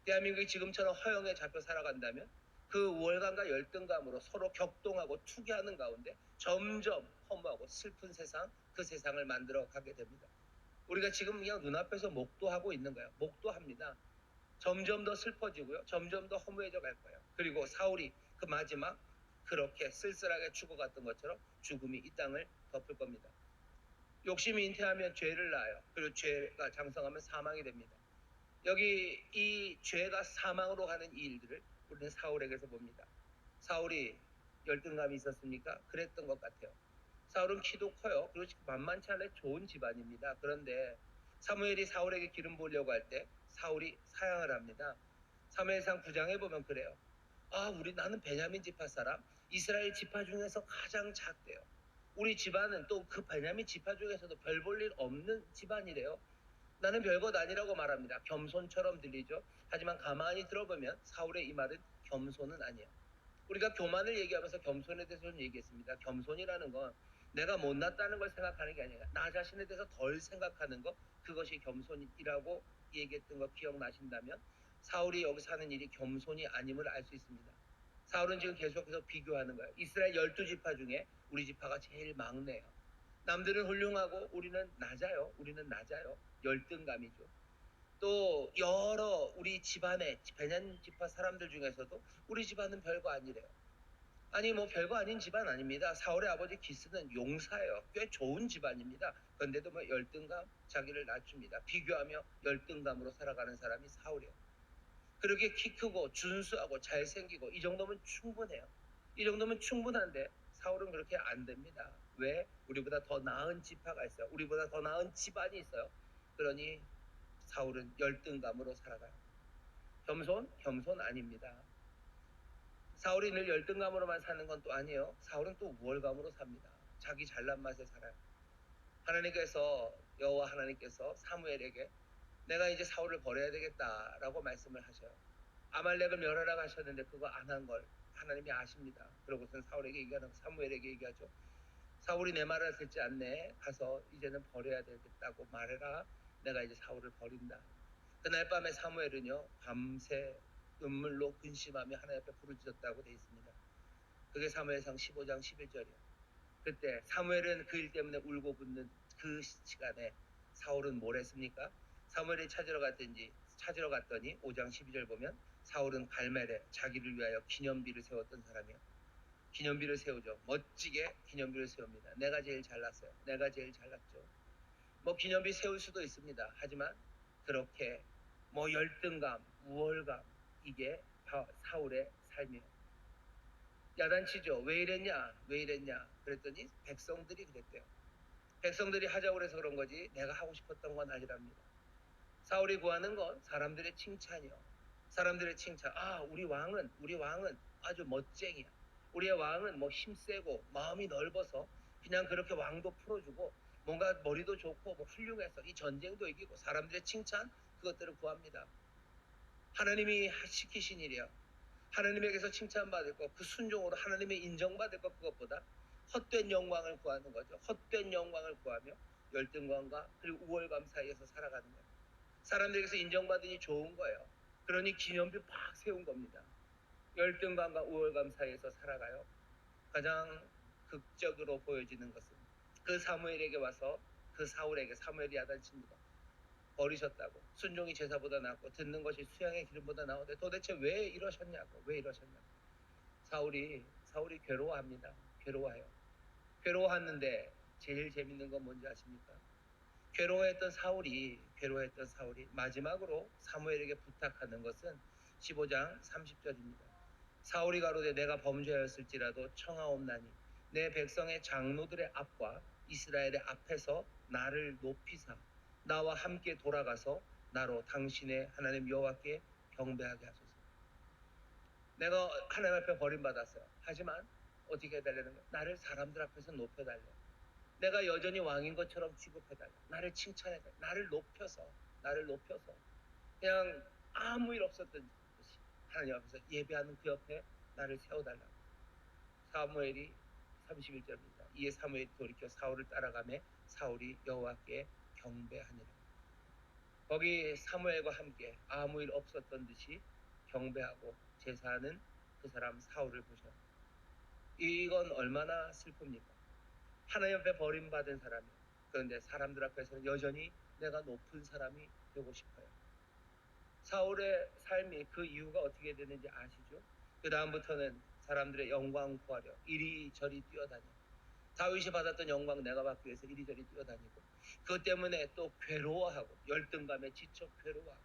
대한민국이 지금처럼 허영에 잡혀 살아간다면 그 우월감과 열등감으로 서로 격동하고 투기하는 가운데 점점 허무하고 슬픈 세상, 그 세상을 만들어 가게 됩니다. 우리가 지금 그냥 눈앞에서 목도하고 있는 거예요. 목도합니다. 점점 더 슬퍼지고요. 점점 더 허무해져 갈 거예요. 그리고 사울이 그 마지막 그렇게 쓸쓸하게 죽어갔던 것처럼 죽음이 이 땅을 덮을 겁니다. 욕심이 잉태하면 죄를 낳아요. 그리고 죄가 장성하면 사망이 됩니다. 여기 이 죄가 사망으로 가는 이 일들을 우리는 사울에게서 봅니다. 사울이 열등감이 있었습니까? 그랬던 것 같아요. 사울은 키도 커요. 그리고 만만치 않은 좋은 집안입니다. 그런데 사무엘이 사울에게 기름 부으려고 할 때 사울이 사양을 합니다. 사무엘상 9장에 보면 그래요. 나는 베냐민 지파 사람, 이스라엘 지파 중에서 가장 작대요. 우리 집안은 또 그 베냐민 지파 중에서도 별 볼 일 없는 집안이래요. 나는 별것 아니라고 말합니다. 겸손처럼 들리죠. 하지만 가만히 들어보면 사울의 이 말은 겸손은 아니에요. 우리가 교만을 얘기하면서 겸손에 대해서 좀 얘기했습니다. 겸손이라는 건 내가 못났다는 걸 생각하는 게 아니라 나 자신에 대해서 덜 생각하는 것, 그것이 겸손이라고 얘기했던 거 기억나신다면 사울이 여기서 하는 일이 겸손이 아님을 알 수 있습니다. 사울은 지금 계속해서 비교하는 거예요. 이스라엘 12지파 중에 우리 지파가 제일 막내예요. 남들은 훌륭하고 우리는 낮아요. 우리는 낮아요. 열등감이죠. 또 여러 우리 집안의 베냐민 지파 사람들 중에서도 우리 집안은 별거 아니래요. 아니 뭐 별거 아닌 집안 아닙니다. 사울의 아버지 기스는 용사예요. 꽤 좋은 집안입니다. 그런데도 뭐 열등감, 자기를 낮춥니다. 비교하며 열등감으로 살아가는 사람이 사울이에요. 그렇게 키 크고 준수하고 잘생기고 이 정도면 충분해요. 이 정도면 충분한데 사울은 그렇게 안 됩니다. 왜? 우리보다 더 나은 지파가 있어요. 우리보다 더 나은 집안이 있어요. 그러니 사울은 열등감으로 살아가요. 겸손 아닙니다. 사울이 늘 열등감으로만 사는 건 또 아니에요. 사울은 또 우월감으로 삽니다. 자기 잘난 맛에 살아요. 여호와 하나님께서 사무엘에게 내가 이제 사울을 버려야 되겠다라고 말씀을 하셔요. 아말렉을 멸하라고 하셨는데 그거 안 한 걸 하나님이 아십니다. 그러고선 사무엘에게 얘기하죠. 사울이 내 말을 듣지 않네. 가서 이제는 버려야 되겠다고 말해라. 내가 이제 사울을 버린다. 그날 밤에 사무엘은요 밤새 눈물로 근심하며 하나님 앞에 부르짖었다고 돼 있습니다. 그게 사무엘상 15장 11절이에요. 그때 사무엘은 그 일 때문에 울고 붓는 그 시간에 사울은 뭘 했습니까? 사무엘이 찾으러 갔더니 5장 12절 보면 사울은 갈멜에 자기를 위하여 기념비를 세웠던 사람이에요. 기념비를 세우죠. 멋지게 기념비를 세웁니다. 내가 제일 잘났어요. 내가 제일 잘났죠. 뭐 기념비 세울 수도 있습니다. 하지만 그렇게 뭐 열등감, 우월감 이게 사울의 삶이에요. 야단치죠. 왜 이랬냐? 그랬더니 백성들이 그랬대요. 백성들이 하자고 그래서 그런 거지 내가 하고 싶었던 건 아니랍니다. 사울이 구하는 건 사람들의 칭찬이요. 사람들의 칭찬. 우리 왕은 아주 멋쟁이야. 우리의 왕은 뭐 힘세고 마음이 넓어서 그냥 그렇게 왕도 풀어주고 뭔가 머리도 좋고 뭐 훌륭해서 이 전쟁도 이기고 사람들의 칭찬 그것들을 구합니다. 하나님이 시키신 일이야. 하나님에게서 칭찬받을 것, 그 순종으로 하나님의 인정받을 것 그것보다 헛된 영광을 구하는 거죠. 헛된 영광을 구하며 열등감과 그리고 우월감 사이에서 살아가는 거예요. 사람들에게서 인정받으니 좋은 거예요. 그러니 기념비 팍 세운 겁니다. 열등감과 우월감 사이에서 살아가요. 가장 극적으로 보여지는 것은 그 사무엘에게 와서 그 사무엘이 야단칩니다. 버리셨다고. 순종이 제사보다 낫고 듣는 것이 수양의 기름보다 나오는데 도대체 왜 이러셨냐고. 사울이 괴로워합니다. 괴로워하는데 제일 재밌는 건 뭔지 아십니까? 괴로워했던 사울이 마지막으로 사무엘에게 부탁하는 것은 15장 30절입니다. 사울이 가로되 내가 범죄하였을지라도 청하옵나니 내 백성의 장로들의 앞과 이스라엘의 앞에서 나를 높이사 나와 함께 돌아가서 나로 당신의 하나님 여호와께 경배하게 하소서. 내가 하나님 앞에 버림받았어요. 하지만 어떻게 해달라는 거예요? 나를 사람들 앞에서 높여달래. 내가 여전히 왕인 것처럼 취급해달래. 나를 칭찬해달래. 나를 높여서 그냥 아무 일 없었던 듯이 하나님 앞에서 예배하는 그 옆에 나를 세워달라. 사무엘이 31절입니다. 이에 사무엘이 돌이켜 사울을 따라가매 사울이 여호와께 경배하니라. 거기 사무엘과 함께 아무 일 없었던 듯이 경배하고 제사하는 그 사람 사울을 보셔. 이건 얼마나 슬픕니까? 하나님 앞에 버림받은 사람이에요. 그런데 사람들 앞에서는 여전히 내가 높은 사람이 되고 싶어요. 사울의 삶이 그 이유가 어떻게 되는지 아시죠? 그 다음부터는 사람들의 영광 구하려 이리저리 뛰어다녀. 다윗이 받았던 영광 내가 받기 위해서 이리저리 뛰어다니고 그것 때문에 또 괴로워하고 열등감에 지쳐 괴로워하고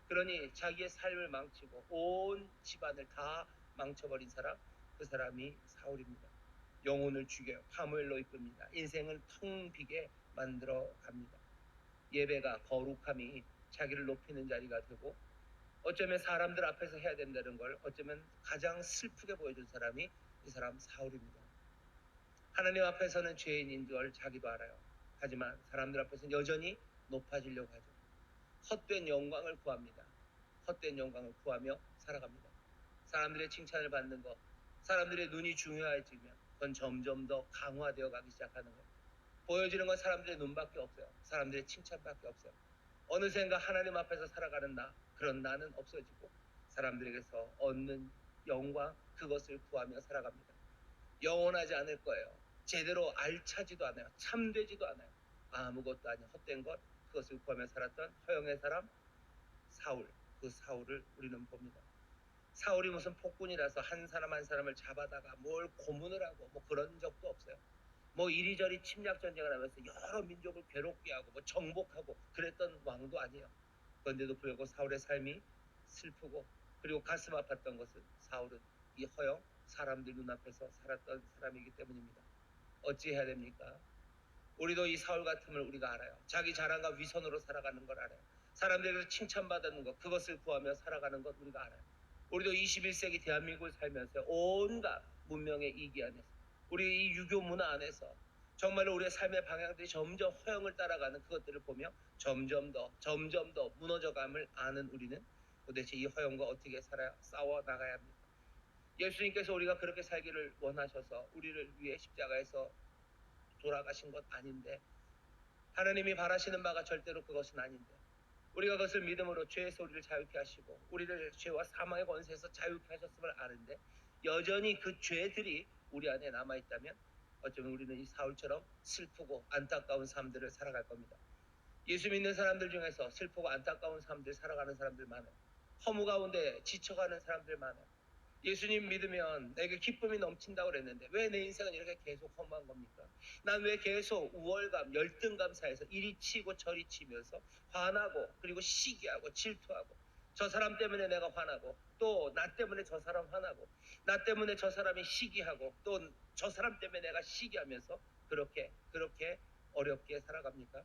그러니 자기의 삶을 망치고 온 집안을 다 망쳐버린 사람 그 사람이 사울입니다. 영혼을 죽여요. 파멸로 이끕니다. 인생을 텅 비게 만들어 갑니다. 예배가 거룩함이 자기를 높이는 자리가 되고 어쩌면 사람들 앞에서 해야 된다는 걸 어쩌면 가장 슬프게 보여준 사람이 이 사람 사울입니다. 하나님 앞에서는 죄인인 걸 자기도 알아요. 하지만 사람들 앞에서는 여전히 높아지려고 하죠. 헛된 영광을 구합니다. 헛된 영광을 구하며 살아갑니다. 사람들의 칭찬을 받는 것, 사람들의 눈이 중요해지면 그건 점점 더 강화되어 가기 시작하는 거예요. 보여지는 건 사람들의 눈밖에 없어요. 사람들의 칭찬밖에 없어요. 어느샌가 하나님 앞에서 살아가는 그런 나는 없어지고 사람들에게서 얻는 영광, 그것을 구하며 살아갑니다. 영원하지 않을 거예요. 제대로 알차지도 않아요. 참되지도 않아요. 아무것도 아닌 헛된 것, 그것을 구하며 살았던 허영의 사람 사울, 그 사울을 우리는 봅니다. 사울이 무슨 폭군이라서 한 사람 한 사람을 잡아다가 뭘 고문을 하고 뭐 그런 적도 없어요. 뭐 이리저리 침략 전쟁을 하면서 여러 민족을 괴롭게 하고 뭐 정복하고 그랬던 왕도 아니에요. 그런데도 불구하고 사울의 삶이 슬프고 그리고 가슴 아팠던 것은 사울은 이 허영 사람들 눈앞에서 살았던 사람이기 때문입니다. 어찌 해야 됩니까? 우리도 이 사울 같음을 우리가 알아요. 자기 자랑과 위선으로 살아가는 걸 알아요. 사람들에게서 칭찬받는 것, 그것을 구하며 살아가는 것 우리가 알아요. 우리도 21세기 대한민국을 살면서 온갖 문명의 이기 안에서 우리 이 유교 문화 안에서 정말로 우리의 삶의 방향들이 점점 허영을 따라가는 그것들을 보며 점점 더 무너져감을 아는 우리는 도대체 이 허영과 어떻게 싸워 나가야 합니까? 예수님께서 우리가 그렇게 살기를 원하셔서 우리를 위해 십자가에서 돌아가신 것 아닌데, 하나님이 바라시는 바가 절대로 그것은 아닌데, 우리가 그것을 믿음으로 죄에서 우리를 자유케 하시고 우리를 죄와 사망의 권세에서 자유케 하셨음을 아는데 여전히 그 죄들이 우리 안에 남아있다면 어쩌면 우리는 이 사울처럼 슬프고 안타까운 삶들을 살아갈 겁니다. 예수 믿는 사람들 중에서 슬프고 안타까운 삶들 살아가는 사람들 많아요. 허무 가운데 지쳐가는 사람들 많아요. 예수님 믿으면 내게 기쁨이 넘친다고 그랬는데 왜 내 인생은 이렇게 계속 허무한 겁니까? 난 왜 계속 우월감, 열등감 사이에서 이리 치고 저리 치면서 화나고 그리고 시기하고 질투하고 저 사람 때문에 내가 화나고 또 나 때문에 저 사람 화나고 나 때문에 저 사람이 시기하고 또 저 사람 때문에 내가 시기하면서 그렇게 어렵게 살아갑니까?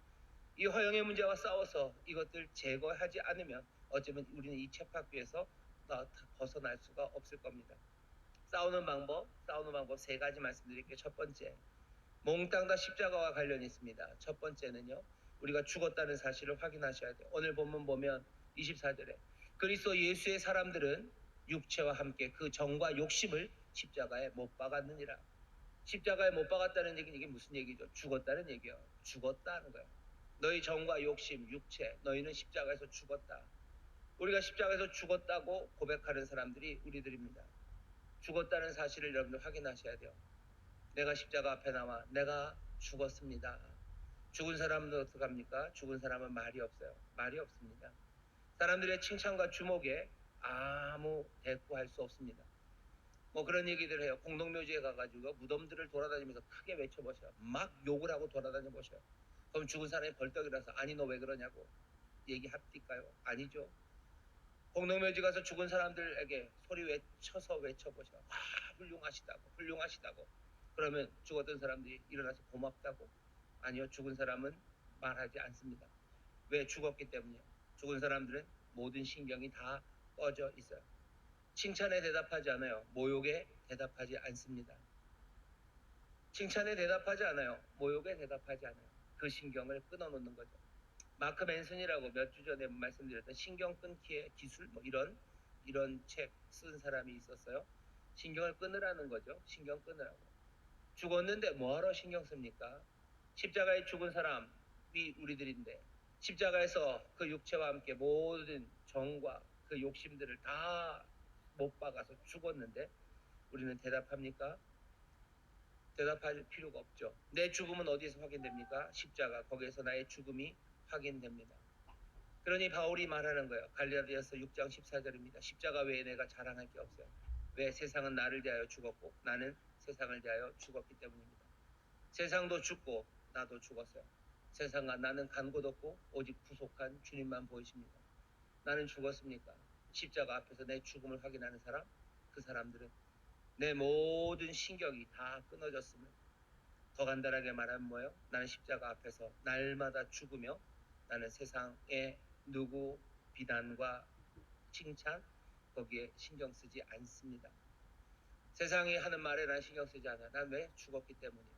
이 허영의 문제와 싸워서 이것들 제거하지 않으면 어쩌면 우리는 이 쳇바퀴에서 벗어날 수가 없을 겁니다. 싸우는 방법 세 가지 말씀드릴게요. 첫 번째, 몽땅 다 십자가와 관련이 있습니다. 첫 번째는요, 우리가 죽었다는 사실을 확인하셔야 돼요. 오늘 본문 보면 24절에 그리스도 예수의 사람들은 육체와 함께 그 정과 욕심을 십자가에 못 박았느니라. 십자가에 못 박았다는 얘기는 이게 무슨 얘기죠? 죽었다는 얘기예요. 죽었다는 거예요. 너희 정과 욕심, 육체, 너희는 십자가에서 죽었다. 우리가 십자가에서 죽었다고 고백하는 사람들이 우리들입니다. 죽었다는 사실을 여러분들 확인하셔야 돼요. 내가 십자가 앞에 나와 내가 죽었습니다. 죽은 사람은 어떡합니까? 죽은 사람은 말이 없어요. 말이 없습니다. 사람들의 칭찬과 주목에 아무 대꾸할 수 없습니다. 뭐 그런 얘기들 해요. 공동묘지에 가가지고 무덤들을 돌아다니면서 크게 외쳐보셔요. 막 욕을 하고 돌아다녀 보셔요. 그럼 죽은 사람이 벌떡 일어나서 아니 너 왜 그러냐고 얘기합니까요? 아니죠. 공동묘지 가서 죽은 사람들에게 소리 외쳐보셔. 훌륭하시다고. 그러면 죽었던 사람들이 일어나서 고맙다고? 아니요. 죽은 사람은 말하지 않습니다. 왜? 죽었기 때문이에요. 죽은 사람들은 모든 신경이 다 꺼져 있어요. 칭찬에 대답하지 않아요. 모욕에 대답하지 않습니다. 칭찬에 대답하지 않아요. 모욕에 대답하지 않아요. 그 신경을 끊어놓는 거죠. 마크 맨슨이라고 몇 주 전에 말씀드렸던 신경 끊기의 기술 뭐 이런 책 쓴 사람이 있었어요. 신경을 끊으라는 거죠. 신경 끊으라고. 죽었는데 뭐하러 신경 씁니까? 십자가에 죽은 사람이 우리들인데 십자가에서 그 육체와 함께 모든 정과 그 욕심들을 다 못 박아서 죽었는데 우리는 대답합니까? 대답할 필요가 없죠. 내 죽음은 어디에서 확인됩니까? 십자가. 거기에서 나의 죽음이 확인됩니다. 그러니 바울이 말하는 거예요. 갈라디아서 6장 14절입니다. 십자가 외에 내가 자랑할 게 없어요. 왜? 세상은 나를 대하여 죽었고 나는 세상을 대하여 죽었기 때문입니다. 세상도 죽고 나도 죽었어요. 세상과 나는 간 곳 없고 오직 구속한 주님만 보이십니다. 나는 죽었습니까? 십자가 앞에서 내 죽음을 확인하는 사람, 그 사람들은 내 모든 신경이 다 끊어졌음을, 더 간단하게 말하면 뭐예요? 나는 십자가 앞에서 날마다 죽으며 나는 세상의 누구 비난과 칭찬 거기에 신경 쓰지 않습니다. 세상이 하는 말에 난 신경 쓰지 않아요. 난 왜? 죽었기 때문이에요.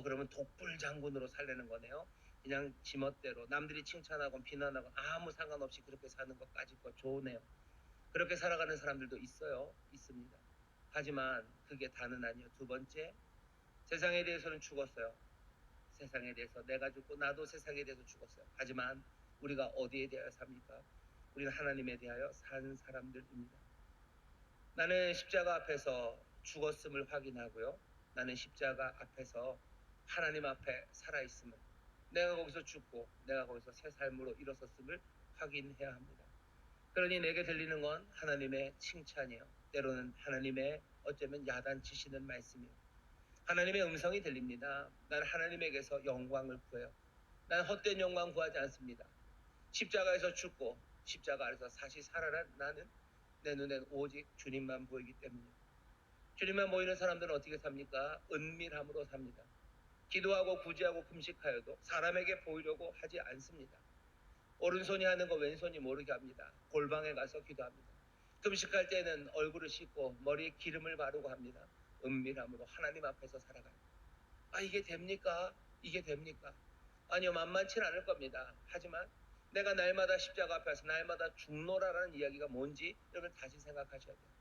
그러면 독불 장군으로 살려는 거네요. 그냥 지멋대로 남들이 칭찬하고 비난하고 아무 상관없이 그렇게 사는 것까지 거 좋으네요. 그렇게 살아가는 사람들도 있어요. 있습니다. 하지만 그게 다는 아니에요. 두 번째, 세상에 대해서는 죽었어요. 세상에 대해서 내가 죽고 나도 세상에 대해서 죽었어요. 하지만 우리가 어디에 대하여 삽니까? 우리는 하나님에 대하여 산 사람들입니다. 나는 십자가 앞에서 죽었음을 확인하고요. 나는 십자가 앞에서 하나님 앞에 살아있음을, 내가 거기서 죽고 내가 거기서 새 삶으로 일어섰음을 확인해야 합니다. 그러니 내게 들리는 건 하나님의 칭찬이요, 때로는 하나님의 어쩌면 야단치시는 말씀이요, 하나님의 음성이 들립니다. 난 하나님에게서 영광을 구해요. 난 헛된 영광 구하지 않습니다. 십자가에서 죽고 십자가 아래서 다시 살아난 나는, 내 눈엔 오직 주님만 보이기 때문이에요. 주님만 보이는 사람들은 어떻게 삽니까? 은밀함으로 삽니다. 기도하고 구제하고 금식하여도 사람에게 보이려고 하지 않습니다. 오른손이 하는 거 왼손이 모르게 합니다. 골방에 가서 기도합니다. 금식할 때는 얼굴을 씻고 머리에 기름을 바르고 합니다. 은밀함으로 하나님 앞에서 살아가요. 이게 됩니까? 이게 됩니까? 아니요, 만만치 않을 겁니다. 하지만 내가 날마다 십자가 앞에서 날마다 죽노라라는 이야기가 뭔지 여러분 다시 생각하셔야 돼요.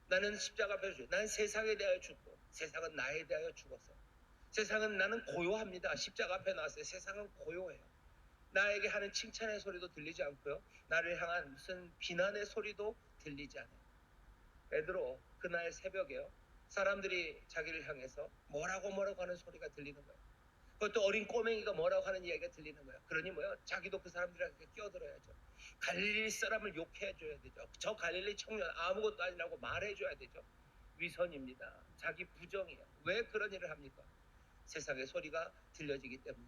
나는 십자가 앞에서 죽어요. 난 세상에 대하여 죽고 세상은 나에 대하여 죽었어요. 세상은, 나는 고요합니다. 십자가 앞에 나왔어요. 세상은 고요해요. 나에게 하는 칭찬의 소리도 들리지 않고요, 나를 향한 무슨 비난의 소리도 들리지 않아요. 베드로 그날 새벽에요, 사람들이 자기를 향해서 뭐라고 하는 소리가 들리는 거예요. 그것도 어린 꼬맹이가 뭐라고 하는 이야기가 들리는 거예요. 그러니 뭐요? 자기도 그 사람들한테 끼어들어야죠. 갈릴리 사람을 욕해줘야 되죠. 저 갈릴리 청년 아무것도 아니라고 말해줘야 되죠. 위선입니다. 자기 부정이에요. 왜 그런 일을 합니까? 세상의 소리가 들려지기 때문에.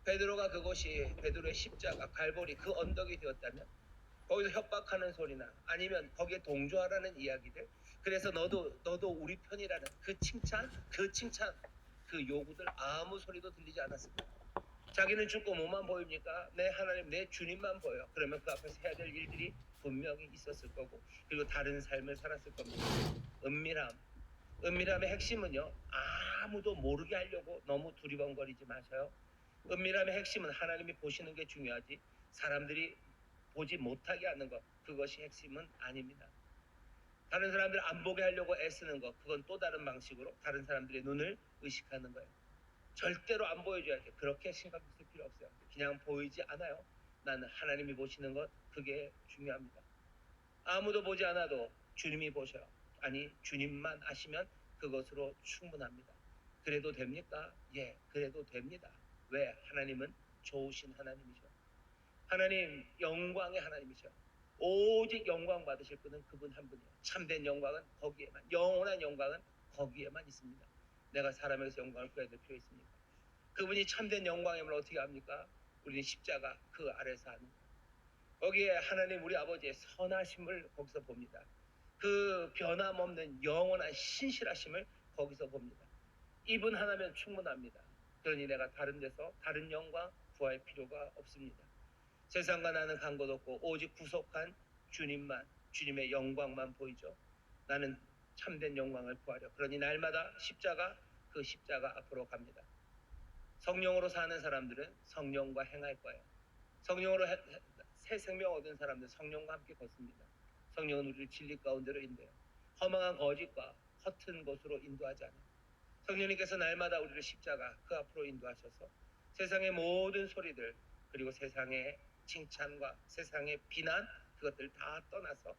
베드로가 그곳이 베드로의 십자가 갈보리 그 언덕이 되었다면 거기서 협박하는 소리나 아니면 거기에 동조하라는 이야기들, 그래서 너도 우리 편이라는 그 칭찬 그 요구들 아무 소리도 들리지 않았습니다. 자기는 죽고 뭐만 보입니까? 내 하나님, 내 주님만 보여. 그러면 그 앞에서 해야 될 일들이 분명히 있었을 거고, 그리고 다른 삶을 살았을 겁니다. 은밀함의 핵심은요, 아무도 모르게 하려고 너무 두리번거리지 마셔요. 은밀함의 핵심은 하나님이 보시는 게 중요하지 사람들이 보지 못하게 하는 것, 그것이 핵심은 아닙니다. 다른 사람들 안 보게 하려고 애쓰는 것, 그건 또 다른 방식으로 다른 사람들의 눈을 의식하는 거예요. 절대로 안 보여줘야 돼. 그렇게 신경 쓸 필요 없어요. 그냥 보이지 않아요. 나는 하나님이 보시는 것, 그게 중요합니다. 아무도 보지 않아도 주님이 보셔요. 아니, 주님만 아시면 그것으로 충분합니다. 그래도 됩니까? 예, 그래도 됩니다. 왜? 하나님은 좋으신 하나님이죠. 하나님 영광의 하나님이죠. 오직 영광 받으실 분은 그분 한 분이에요. 참된 영광은 거기에만, 영원한 영광은 거기에만 있습니다. 내가 사람에게서 영광을 구해야 될 필요 있습니까? 그분이 참된 영광임을 어떻게 합니까? 우리는 십자가 그 아래서 하는 거예요. 거기에 하나님 우리 아버지의 선하심을 거기서 봅니다. 그 변함없는 영원한 신실하심을 거기서 봅니다. 이분 하나면 충분합니다. 그러니 내가 다른 데서 다른 영광 구할 필요가 없습니다. 세상과 나는 간 곳 없고 오직 구속한 주님만, 주님의 영광만 보이죠. 나는 참된 영광을 구하려. 그러니 날마다 그 십자가 앞으로 갑니다. 성령으로 사는 사람들은 성령과 행할 거예요. 성령으로 새 생명 얻은 사람들 성령과 함께 걷습니다. 성령은 우리를 진리 가운데로 인도해요. 허망한 거짓과 허튼 곳으로 인도하지 않아요. 성령님께서 날마다 우리를 십자가 그 앞으로 인도하셔서 세상의 모든 소리들, 그리고 세상의 칭찬과 세상의 비난, 그것들 다 떠나서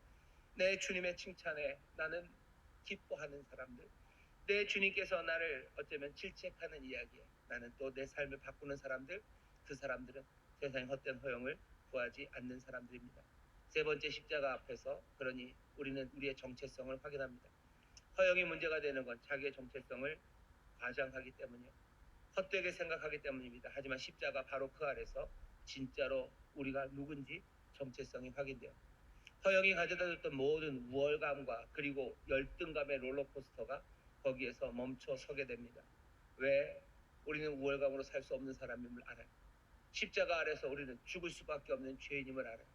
내 주님의 칭찬에 나는 기뻐하는 사람들, 내 주님께서 나를 어쩌면 질책하는 이야기에 나는 또 내 삶을 바꾸는 사람들, 그 사람들은 세상의 헛된 허영을 구하지 않는 사람들입니다. 세 번째, 십자가 앞에서 그러니 우리는 우리의 정체성을 확인합니다. 허영이 문제가 되는 건 자기의 정체성을 과장하기 때문이요, 헛되게 생각하기 때문입니다. 하지만 십자가 바로 그 아래서 진짜로 우리가 누군지 정체성이 확인돼요. 허영이 가져다줬던 모든 우월감과 그리고 열등감의 롤러코스터가 거기에서 멈춰 서게 됩니다. 왜? 우리는 우월감으로 살 수 없는 사람임을 알아요. 십자가 아래서 우리는 죽을 수밖에 없는 죄인임을 알아요.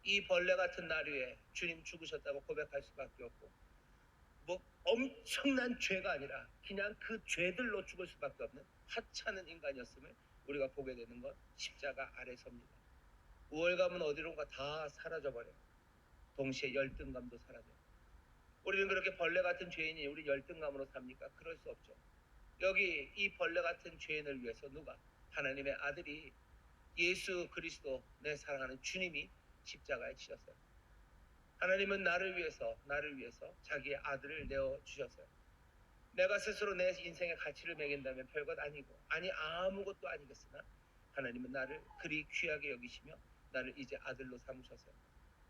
이 벌레 같은 나류에 주님 죽으셨다고 고백할 수밖에 없고, 뭐 엄청난 죄가 아니라 그냥 그 죄들로 죽을 수밖에 없는 하찮은 인간이었음을 우리가 보게 되는 건 십자가 아래서입니다. 우월감은 어디론가 다 사라져버려요. 동시에 열등감도 사라져요. 우리는 그렇게 벌레 같은 죄인이 우리 열등감으로 삽니까? 그럴 수 없죠. 여기 이 벌레 같은 죄인을 위해서 누가? 하나님의 아들이 예수 그리스도, 내 사랑하는 주님이 십자가에 치셨어요. 하나님은 나를 위해서 자기의 아들을 내어 주셨어요. 내가 스스로 내 인생의 가치를 매긴다면 별것 아니고 아무것도 아니겠으나 하나님은 나를 그리 귀하게 여기시며 나를 이제 아들로 삼으셨어요.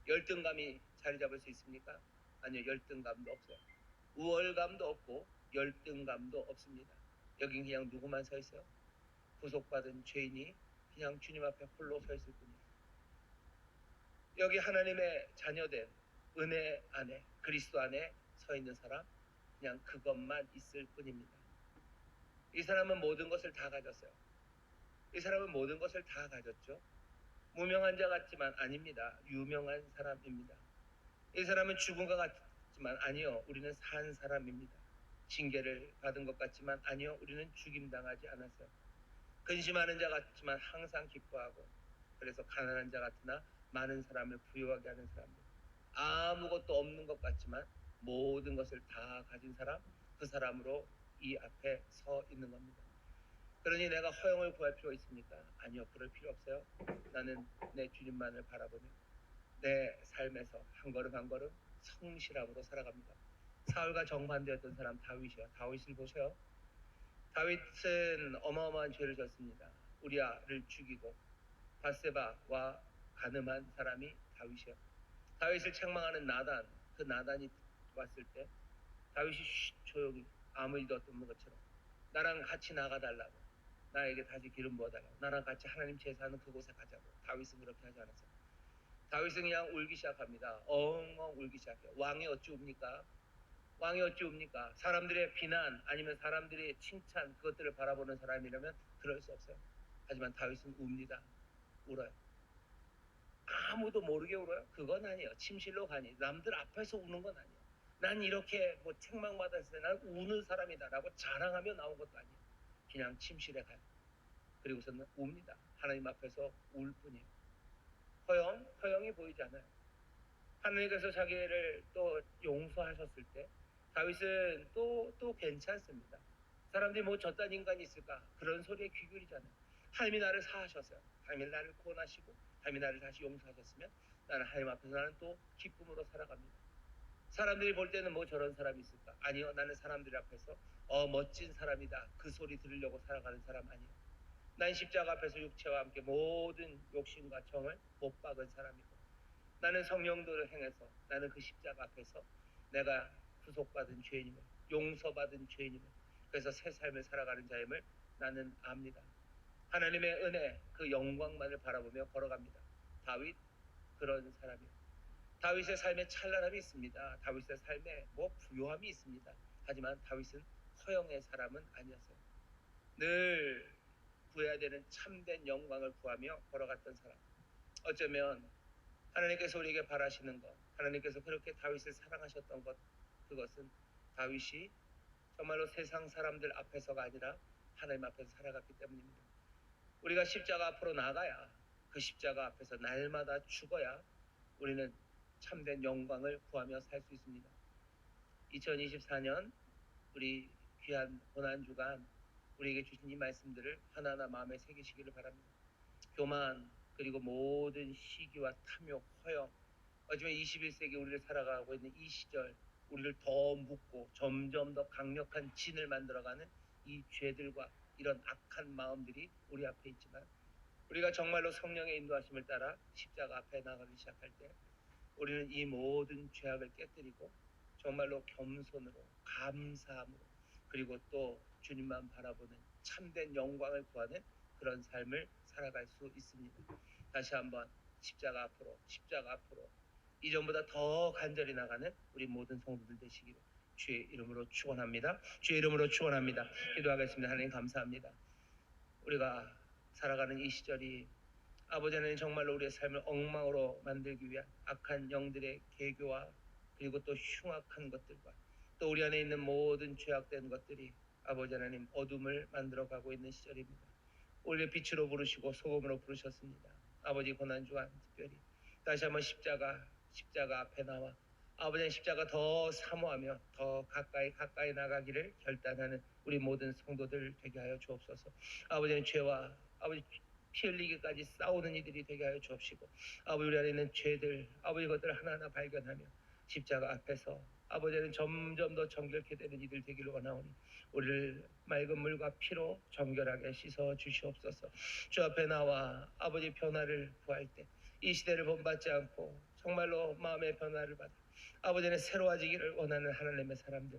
열등감이 자리 잡을 수 있습니까? 아니요, 열등감도 없어요. 우월감도 없고 열등감도 없습니다. 여긴 그냥 누구만 서 있어요? 구속받은 죄인이 그냥 주님 앞에 홀로 서 있을 뿐이에요. 여기 하나님의 자녀된 은혜 안에, 그리스도 안에 서 있는 사람, 그냥 그것만 있을 뿐입니다. 이 사람은 모든 것을 다 가졌어요. 이 사람은 모든 것을 다 가졌죠. 무명한 자 같지만 아닙니다. 유명한 사람입니다. 이 사람은 죽은 것 같지만 아니요, 우리는 산 사람입니다. 징계를 받은 것 같지만 아니요, 우리는 죽임당하지 않았어요. 근심하는 자 같지만 항상 기뻐하고, 그래서 가난한 자 같으나 많은 사람을 부유하게 하는 사람들. 아무것도 없는 것 같지만 모든 것을 다 가진 사람, 그 사람으로 이 앞에 서 있는 겁니다. 그러니 내가 허영을 구할 필요 있습니까? 아니요, 그럴 필요 없어요. 나는 내 주님만을 바라보며 내 삶에서 한 걸음 한 걸음 성실함으로 살아갑니다. 사울과 정반대였던 사람 다윗이요. 다윗을 보세요. 다윗은 어마어마한 죄를 졌습니다. 우리아를 죽이고 바세바와 간음한 사람이 다윗이요. 다윗을 책망하는 나단, 그 나단이 왔을 때 다윗이 조용히 아무 일도 없는 것처럼 나랑 같이 나가달라고, 나에게 다시 기름 부어달라고, 나랑 같이 하나님 제사하는 그곳에 가자고. 다윗은 그렇게 하지 않았어요. 다윗은 그냥 울기 시작합니다. 엉엉 울기 시작해요. 왕이 어찌 웁니까? 왕이 어찌 웁니까? 사람들의 비난 아니면 사람들의 칭찬, 그것들을 바라보는 사람이라면 그럴 수 없어요. 하지만 다윗은 웁니다. 울어요. 아무도 모르게 울어요? 그건 아니에요. 침실로 가니 남들 앞에서 우는 건 아니에요. 난 이렇게 뭐 책망받았을 때 난 우는 사람이다라고 자랑하며 나온 것도 아니에요. 그냥 침실에 가요. 그리고서는 웁니다. 하나님 앞에서 울 뿐이에요. 허영이 보이지 않아요. 하나님께서 자기를 또 용서하셨을 때 다윗은 또 괜찮습니다. 사람들이 뭐 저딴 인간이 있을까, 그런 소리에 귀 기울이잖아요. 하나님이 나를 사하셨어요. 하나님이 나를 구원하시고 하나님이 나를 다시 용서하셨으면 나는 하나님 앞에서 나는 또 기쁨으로 살아갑니다. 사람들이 볼 때는 뭐 저런 사람이 있을까? 아니요, 나는 사람들 앞에서 멋진 사람이다, 그 소리 들으려고 살아가는 사람 아니에요. 난 십자가 앞에서 육체와 함께 모든 욕심과 정을 못 박은 사람이고, 나는 성령도를 행해서 나는 그 십자가 앞에서 내가 구속받은 죄인임을, 용서받은 죄인임을, 그래서 새 삶을 살아가는 자임을 나는 압니다. 하나님의 은혜, 그 영광만을 바라보며 걸어갑니다. 다윗 그런 사람이에요. 다윗의 삶에 찬란함이 있습니다. 다윗의 삶에 뭐 부요함이 있습니다. 하지만 다윗은 허영의 사람은 아니었어요. 늘 구해야 되는 참된 영광을 구하며 걸어갔던 사람. 어쩌면 하나님께서 우리에게 바라시는 것, 하나님께서 그렇게 다윗을 사랑하셨던 것, 그것은 다윗이 정말로 세상 사람들 앞에서가 아니라 하나님 앞에서 살아갔기 때문입니다. 우리가 십자가 앞으로 나가야, 그 십자가 앞에서 날마다 죽어야 우리는 참된 영광을 구하며 살 수 있습니다. 2024년 우리 귀한 고난주간 우리에게 주신 이 말씀들을 하나하나 마음에 새기시기를 바랍니다. 교만, 그리고 모든 시기와 탐욕, 허영, 어쩌면 21세기 우리를 살아가고 있는 이 시절, 우리를 더 묻고 점점 더 강력한 진을 만들어가는 이 죄들과 이런 악한 마음들이 우리 앞에 있지만, 우리가 정말로 성령의 인도하심을 따라 십자가 앞에 나가기 시작할 때 우리는 이 모든 죄악을 깨뜨리고 정말로 겸손으로, 감사함으로, 그리고 또 주님만 바라보는 참된 영광을 구하는 그런 삶을 살아갈 수 있습니다. 다시 한번 십자가 앞으로 이전보다 더 간절히 나가는 우리 모든 성도들 되시기를 주의 이름으로 축원합니다. 주의 이름으로 축원합니다. 기도하겠습니다. 하나님 감사합니다. 우리가 살아가는 이 시절이 아버지 하나님 정말로 우리의 삶을 엉망으로 만들기 위한 악한 영들의 계교와 그리고 또 흉악한 것들과 또 우리 안에 있는 모든 죄악된 것들이 아버지 하나님 어둠을 만들어가고 있는 시절입니다. 오히려 빛으로 부르시고 소금으로 부르셨습니다. 아버지 고난주간 특별히 다시 한번 십자가 앞에 나와 아버지의 십자가 더 사모하며 더 가까이 나가기를 결단하는 우리 모든 성도들 되게 하여 주옵소서. 아버지의 죄와 아버지 피 흘리기까지 싸우는 이들이 되게 하여 주옵시고 아버지 우리 안에 있는 죄들 아버지 것들을 하나하나 발견하며 십자가 앞에서 아버지는 점점 더 정결케 되는 이들 되기를 원하오니 우리를 맑은 물과 피로 정결하게 씻어 주시옵소서. 주 앞에 나와 아버지 변화를 구할 때 이 시대를 본받지 않고 정말로 마음의 변화를 받아 아버지는 새로워지기를 원하는 하나님의 사람들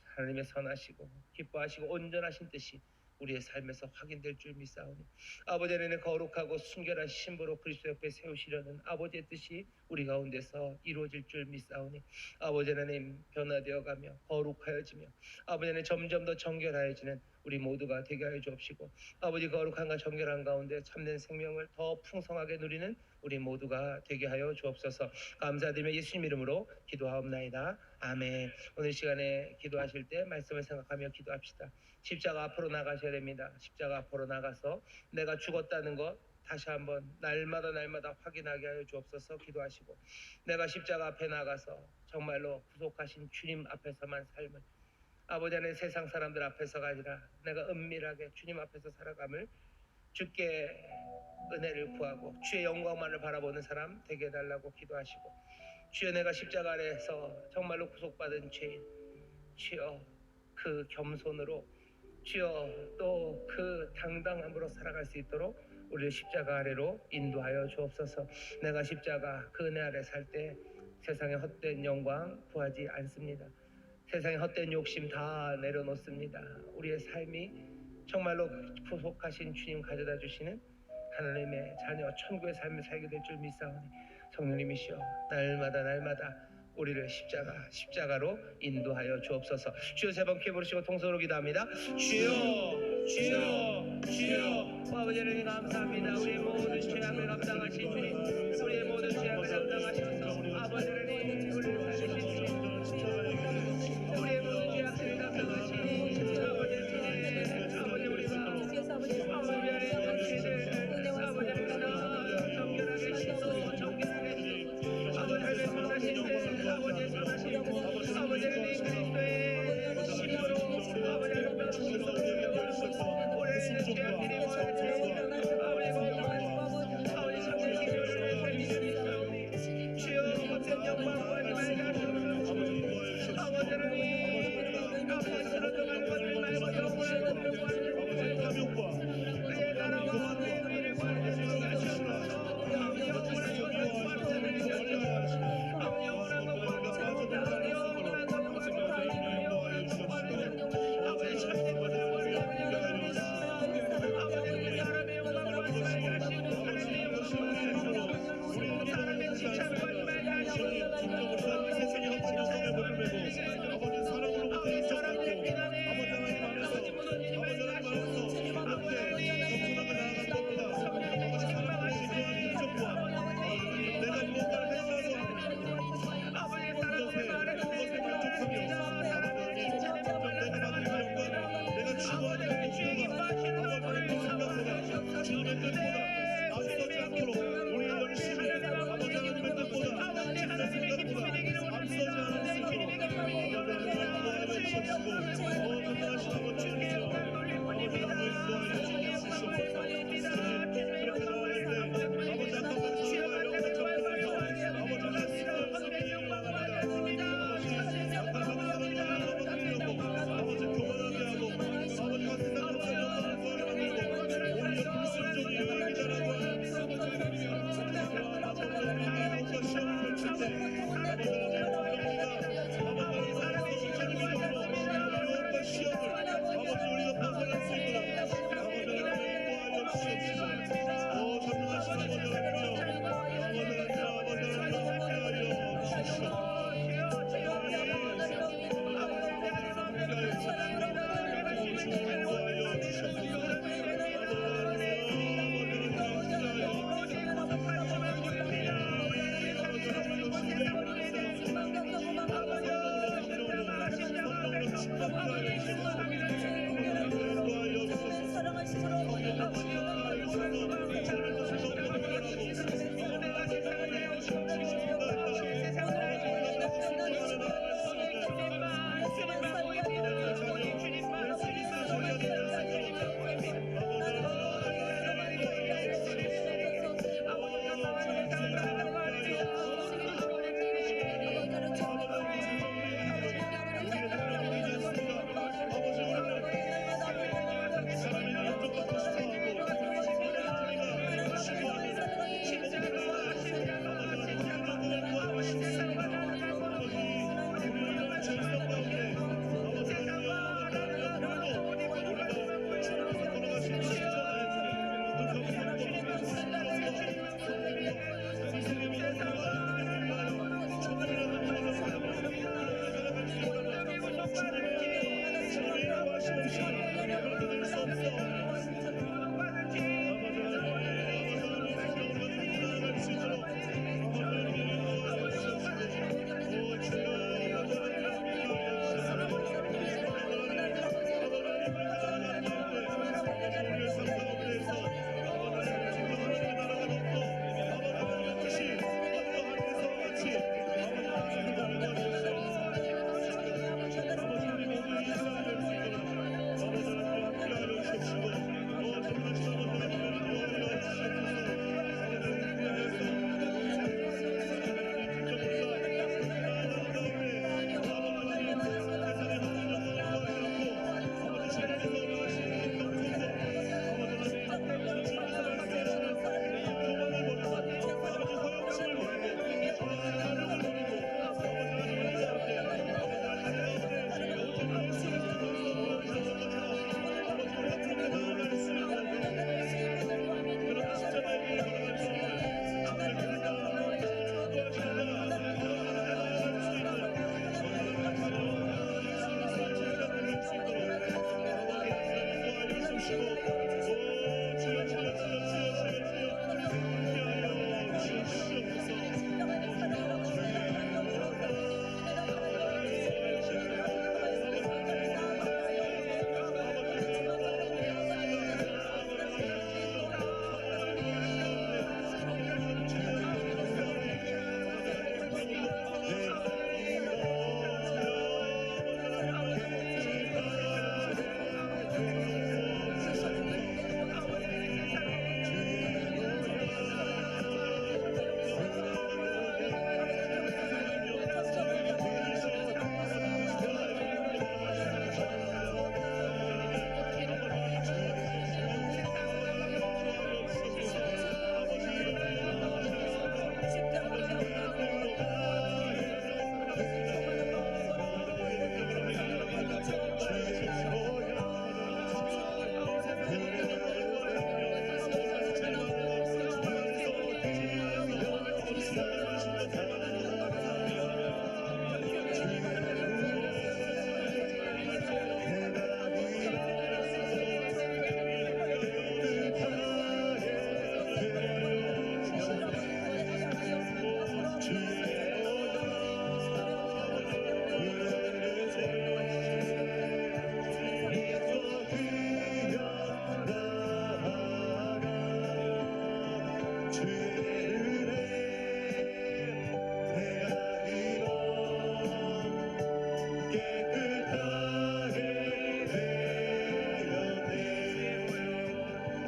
하나님의 선하시고 기뻐하시고 온전하신 뜻이 우리의 삶에서 확인될 줄 믿사오니 아버지는 거룩하고 순결한 신부로 그리스도 옆에 세우시려는 아버지의 뜻이 우리 가운데서 이루어질 줄 믿사오니 아버지 하나님 변화되어가며 거룩하여지며 아버지는 점점 더 정결하여지는 우리 모두가 되게 하여 주옵시고 아버지 거룩함과 정결한 가운데 참된 생명을 더 풍성하게 누리는 우리 모두가 되게 하여 주옵소서. 감사드리며 예수님 이름으로 기도하옵나이다. 아멘. 오늘 시간에 기도하실 때 말씀을 생각하며 기도합시다. 십자가 앞으로 나가셔야 됩니다. 십자가 앞으로 나가서 내가 죽었다는 것 다시 한번 날마다 확인하게 하여 주옵소서. 기도하시고 내가 십자가 앞에 나가서 정말로 구속하신 주님 앞에서만 삶을 아버지 안에 세상 사람들 앞에서가 아니라 내가 은밀하게 주님 앞에서 살아감을 주께 은혜를 구하고 주의 영광만을 바라보는 사람 되게 해달라고 기도하시고 주여 내가 십자가 아래에서 정말로 구속받은 죄인 주여 그 겸손으로 주여 또 그 당당함으로 살아갈 수 있도록 우리를 십자가 아래로 인도하여 주옵소서. 내가 십자가 그 은혜 아래 살 때 세상의 헛된 영광 구하지 않습니다. 세상의 헛된 욕심 다 내려놓습니다. 우리의 삶이 정말로 구속하신 주님 가져다 주시는 하나님의 자녀 천국의 삶을 살게 될 줄 믿사오니 성령님이시여 날마다 우리를 십자가로 인도하여 주옵소서. 주여 세 번 크게 부르시고 통성으로 기도합니다. 주여 아버지 하나님 감사합니다. 우리의 모든 죄악을 감당하신 주님 우리의 모든 죄악을 감당하셔서 아버지 하나님 우리를 살리신 주님 우리의 모든 죄악을 감당하신 아버지 하나님 아버지 우리가 아버지 하나님 죄를 아버지 하나님 정결하게 씻어 정결하게 씻어 아버지 하나님 선하신 때 아버지 선하신 아버지 하나님 그리스도의 심으로 아버지 하나님 우리의 죄악들이 아버지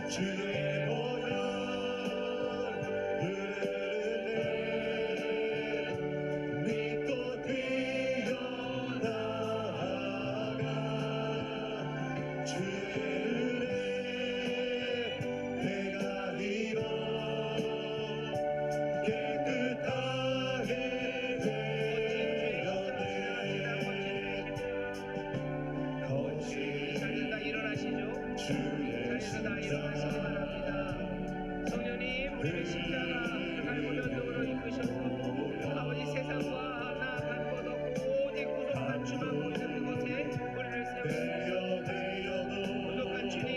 주의 보혈 흐르네 믿고 뛰어나가 주의 은혜 내가 이뤄 깨끗하게 되었네 거친 자리에서 다 일어나시죠. 주의 자리에서 다 일어나시기 바랍니다. 성령님, 우리를 십자가 갈고 전동으로 이끄셔서 아버지 세상과 나아간 것 없고 오직 구속한 주만 보이는 그곳에 우리를 세우시옵소서. 구속한 주님,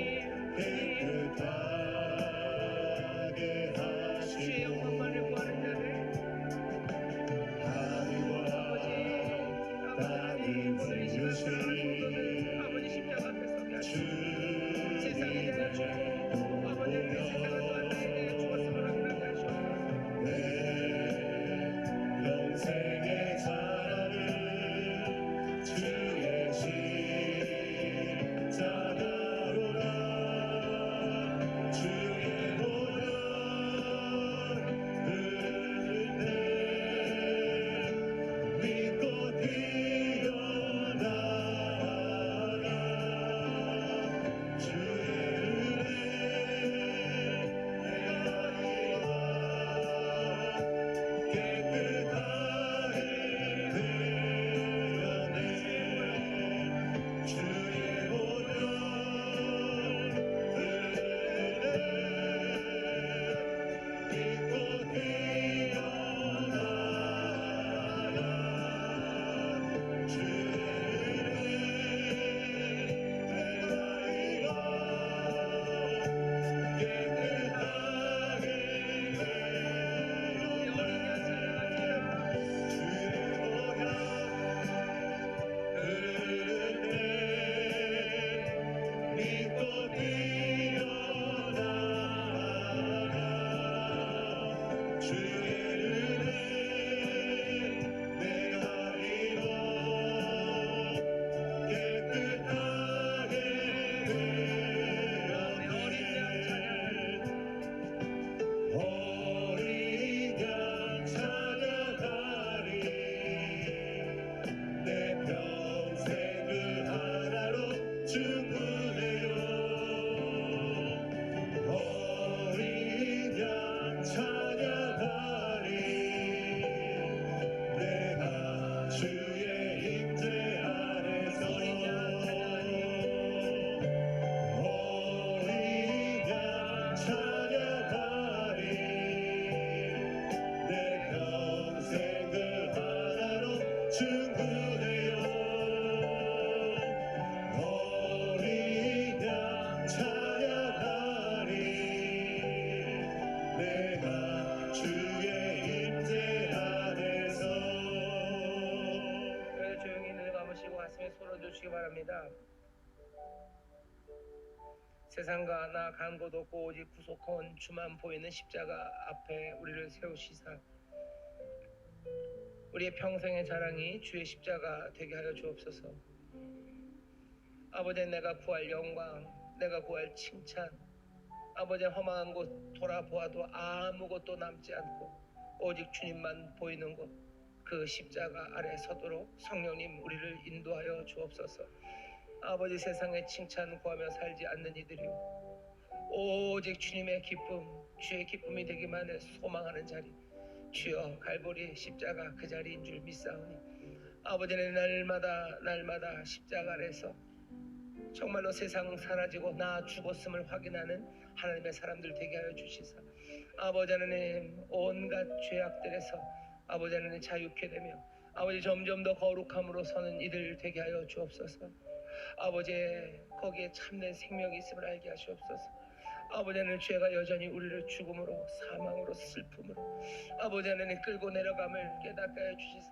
깨끗하게 주의 하시고 영광만을 구하는 자들 아버지 하나님 오늘 이 시간 사랑하는 성도들 아버지 십자가 앞에 서게 하시고 세상에 대하여 주고 아버지 세상은 또한 나에 대해 죽었음을 확인하게 하시옵소서. 내 평생의 자랑을 주의 십자가로라 주의 보혈 흐르네 믿고 뛰어나가 주의 은혜 내가 이뤄 깨끗하게 되었네 주의 보혈 흐르네 믿고 뛰어나가 주의 은혜 내가 이뤄 깨끗하게 믿고 뛰어나가 주의 은혜 내가 이뤄 깨끗하게 되었네 어린 양 찾아가리 내 평생 그 하나로 충분해요 어린 양 찾아가리 내가 주의 임재 아래서 어린 양 찾아가리 내 평생 그 하나로 충분해요 어린 양 찾아가리 내가 주의 임재 안에서 그래서 조용히 눈을 감으시고 가슴에 손을 주시기 바랍니다. 세상과 나아간 곳 없고 오직 구속한 주만 보이는 십자가 앞에 우리를 세우시사 우리의 평생의 자랑이 주의 십자가 되게 하여 주옵소서. 아버지 내가 구할 영광, 내가 구할 칭찬, 아버지 허망한 곳 돌아보아도 아무것도 남지 않고 오직 주님만 보이는 곳, 그 십자가 아래 서도록 성령님 우리를 인도하여 주옵소서. 아버지 세상의 칭찬 구하며 살지 않는 이들이요 오직 주님의 기쁨, 주의 기쁨이 되기만 해 소망하는 자리, 주여 갈보리 십자가 그 자리인 줄 믿사오니 아버지는 날마다 십자가 아래서 정말로 세상 사라지고 나 죽었음을 확인하는 하나님의 사람들 되게 하여 주시사 아버지 하나님 온갖 죄악들에서 아버지 하나님 자유케 되며 아버지 점점 더 거룩함으로 서는 이들 되게 하여 주옵소서. 아버지 거기에 참된 생명이 있음을 알게 하시옵소서. 아버지 하나님, 죄가 여전히 우리를 죽음으로, 사망으로, 슬픔으로, 아버지 하나님 끌고 내려감을 깨닫게 해 주시사,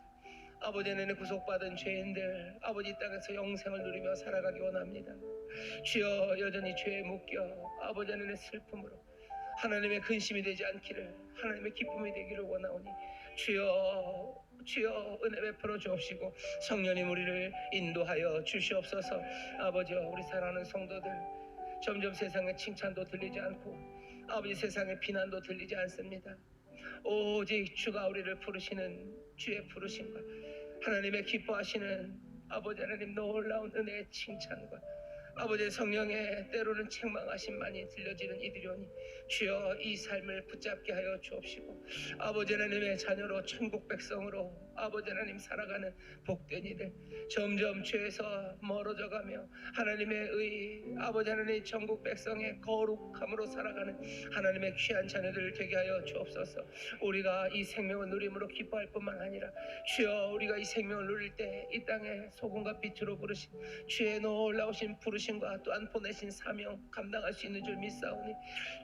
아버지 하나님 구속받은 죄인들, 아버지 이 땅에서 영생을 누리며 살아가기 원합니다. 주여, 여전히 죄에 묶여 아버지 하나님의 슬픔으로 하나님의 근심이 되지 않기를, 하나님의 기쁨이 되기를 원하오니 주여, 주여 은혜 베풀어 주옵시고 성령님 우리를 인도하여 주시옵소서. 아버지여, 우리 사랑하는 성도들, 점점 세상의 칭찬도 들리지 않고 아버지 세상의 비난도 들리지 않습니다. 오직 주가 우리를 부르시는 주의 부르심과 하나님의 기뻐하시는 아버지 하나님 놀라운 은혜의 칭찬과 아버지의 성령의 때로는 책망하심만이 들려지는 이들이오니 주여, 이 삶을 붙잡게 하여 주옵시고 아버지 하나님의 자녀로 천국 백성으로 아버지 하나님 살아가는 복된 이들, 점점 죄에서 멀어져가며 하나님의 의, 아버지 하나님 천국 백성의 거룩함으로 살아가는 하나님의 귀한 자녀들 되게 하여 주옵소서. 우리가 이 생명을 누림으로 기뻐할 뿐만 아니라 주여, 우리가 이 생명을 누릴 때 이 땅에 소금과 빛으로 부르신 주의 놀라우신 부르심과 또한 보내신 사명 감당할 수 있는 줄 믿사오니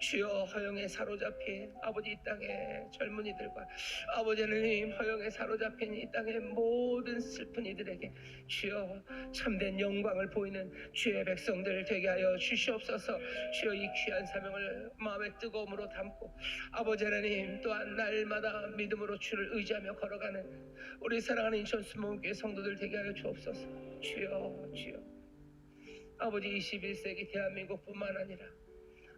주여, 허영에 사로잡힌 아버지 이 땅의 젊은이들과 아버지 하나님 허영에 사로잡힌 이 땅의 모든 슬픈 이들에게 주여, 참된 영광을 보이는 주의 백성들 되게 하여 주시옵소서. 주여, 이 귀한 사명을 마음의 뜨거움으로 담고 아버지 하나님 또한 날마다 믿음으로 주를 의지하며 걸어가는 우리 사랑하는 인천 수목교회 성도들 되게 하여 주옵소서. 주여, 주여, 아버지 21세기 대한민국뿐만 아니라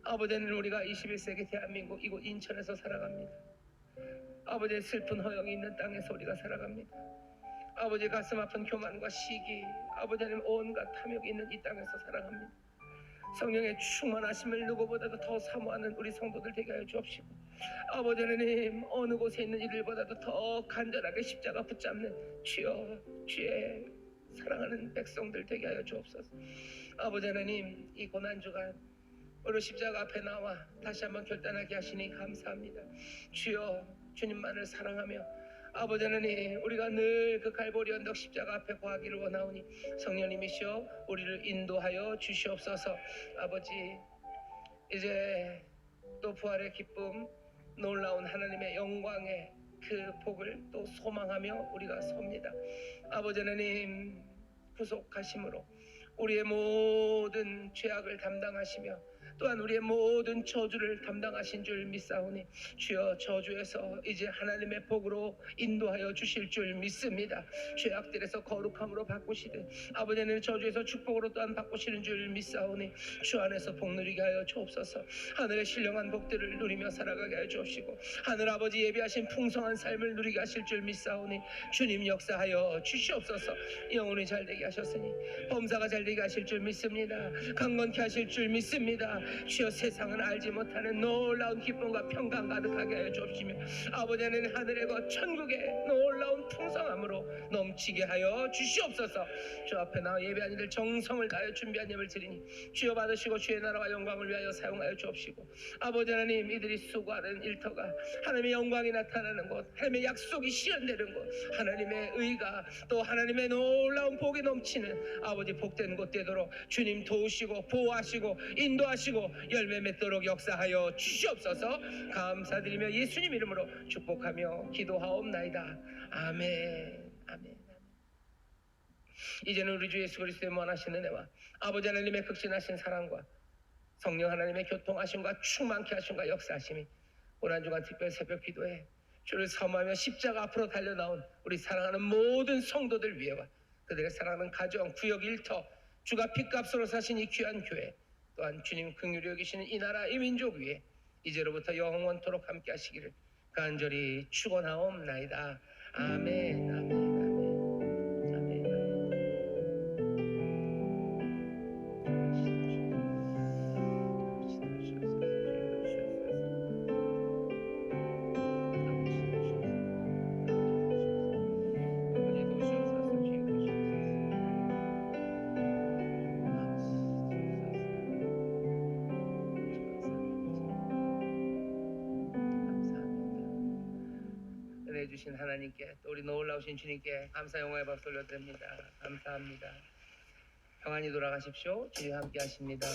아버지는 우리가 21세기 대한민국 이곳 인천에서 살아갑니다. 아버지의 슬픈 허영이 있는 땅에서 우리가 살아갑니다. 아버지 가슴 아픈 교만과 시기, 아버지 하나님 온갖 탐욕이 있는 이 땅에서 살아갑니다. 성령의 충만하심을 누구보다도 더 사모하는 우리 성도들 되게 하여 주옵시고 아버지 하나님, 어느 곳에 있는 이들보다도 더 간절하게 십자가 붙잡는 주여, 주의 사랑하는 백성들 되게 하여 주옵소서. 아버지 하나님, 이 고난주간 우리 십자가 앞에 나와 다시 한번 결단하게 하시니 감사합니다. 주여, 주님만을 사랑하며 아버지 하나님, 우리가 늘 그 갈보리 언덕 십자가 앞에 거하기를 원하오니 성령님이시여 우리를 인도하여 주시옵소서. 아버지, 이제 또 부활의 기쁨, 놀라운 하나님의 영광의 그 복을 또 소망하며 우리가 섭니다. 아버지 하나님, 구속하심으로 우리의 모든 죄악을 담당하시며 또한 우리의 모든 저주를 담당하신 줄 믿사오니 주여, 저주에서 이제 하나님의 복으로 인도하여 주실 줄 믿습니다. 죄악들에서 거룩함으로 바꾸시듯 아버지는 저주에서 축복으로 또한 바꾸시는 줄 믿사오니 주 안에서 복 누리게 하여 주옵소서. 하늘의 신령한 복들을 누리며 살아가게 하여 주옵시고 하늘 아버지 예비하신 풍성한 삶을 누리게 하실 줄 믿사오니 주님 역사하여 주시옵소서. 영혼이 잘되게 하셨으니 범사가 잘되게 하실 줄 믿습니다. 강건케 하실 줄 믿습니다. 주여, 세상은 알지 못하는 놀라운 기쁨과 평강 가득하게 하여 주옵시며 아버지 하나님, 하늘의 것 천국의 놀라운 풍성함으로 넘치게 하여 주시옵소서. 주 앞에 나와 예배한 이들 정성을 다하여 준비한 예배를 드리니 주여 받으시고 주의 나라와 영광을 위하여 사용하여 주옵시고 아버지 하나님, 이들이 수고하는 일터가 하나님의 영광이 나타나는 곳, 하나님의 약속이 실현되는 곳, 하나님의 의가 또 하나님의 놀라운 복이 넘치는 아버지 복된 곳 되도록 주님 도우시고 보호하시고 인도하시고 열매 맺도록 역사하여 주시옵소서. 감사드리며 예수님 이름으로 축복하며 기도하옵나이다. 아멘. 아멘. 이제는 우리 주 예수 그리스도의 무한하신 은혜와 아버지 하나님의 극진하신 사랑과 성령 하나님의 교통하심과 충만케 하심과 역사하심이 오늘 한 주간 특별 새벽 기도에 주를 사모하며 십자가 앞으로 달려나온 우리 사랑하는 모든 성도들 위에와 그들의 사랑하는 가정, 구역, 일터, 주가 핏값으로 사신 이 귀한 교회, 또한 주님 긍휼히 여기시는 이 나라 이 민족 위에 이제로부터 영원토록 함께 하시기를 간절히 축원하옵나이다. 아멘. 아멘. 은혜 주신 하나님께 또 우리 놀라우신 주님께 감사 영광의 박수 올려드립니다. 감사합니다. 평안히 돌아가십시오. 주님 함께 하십니다.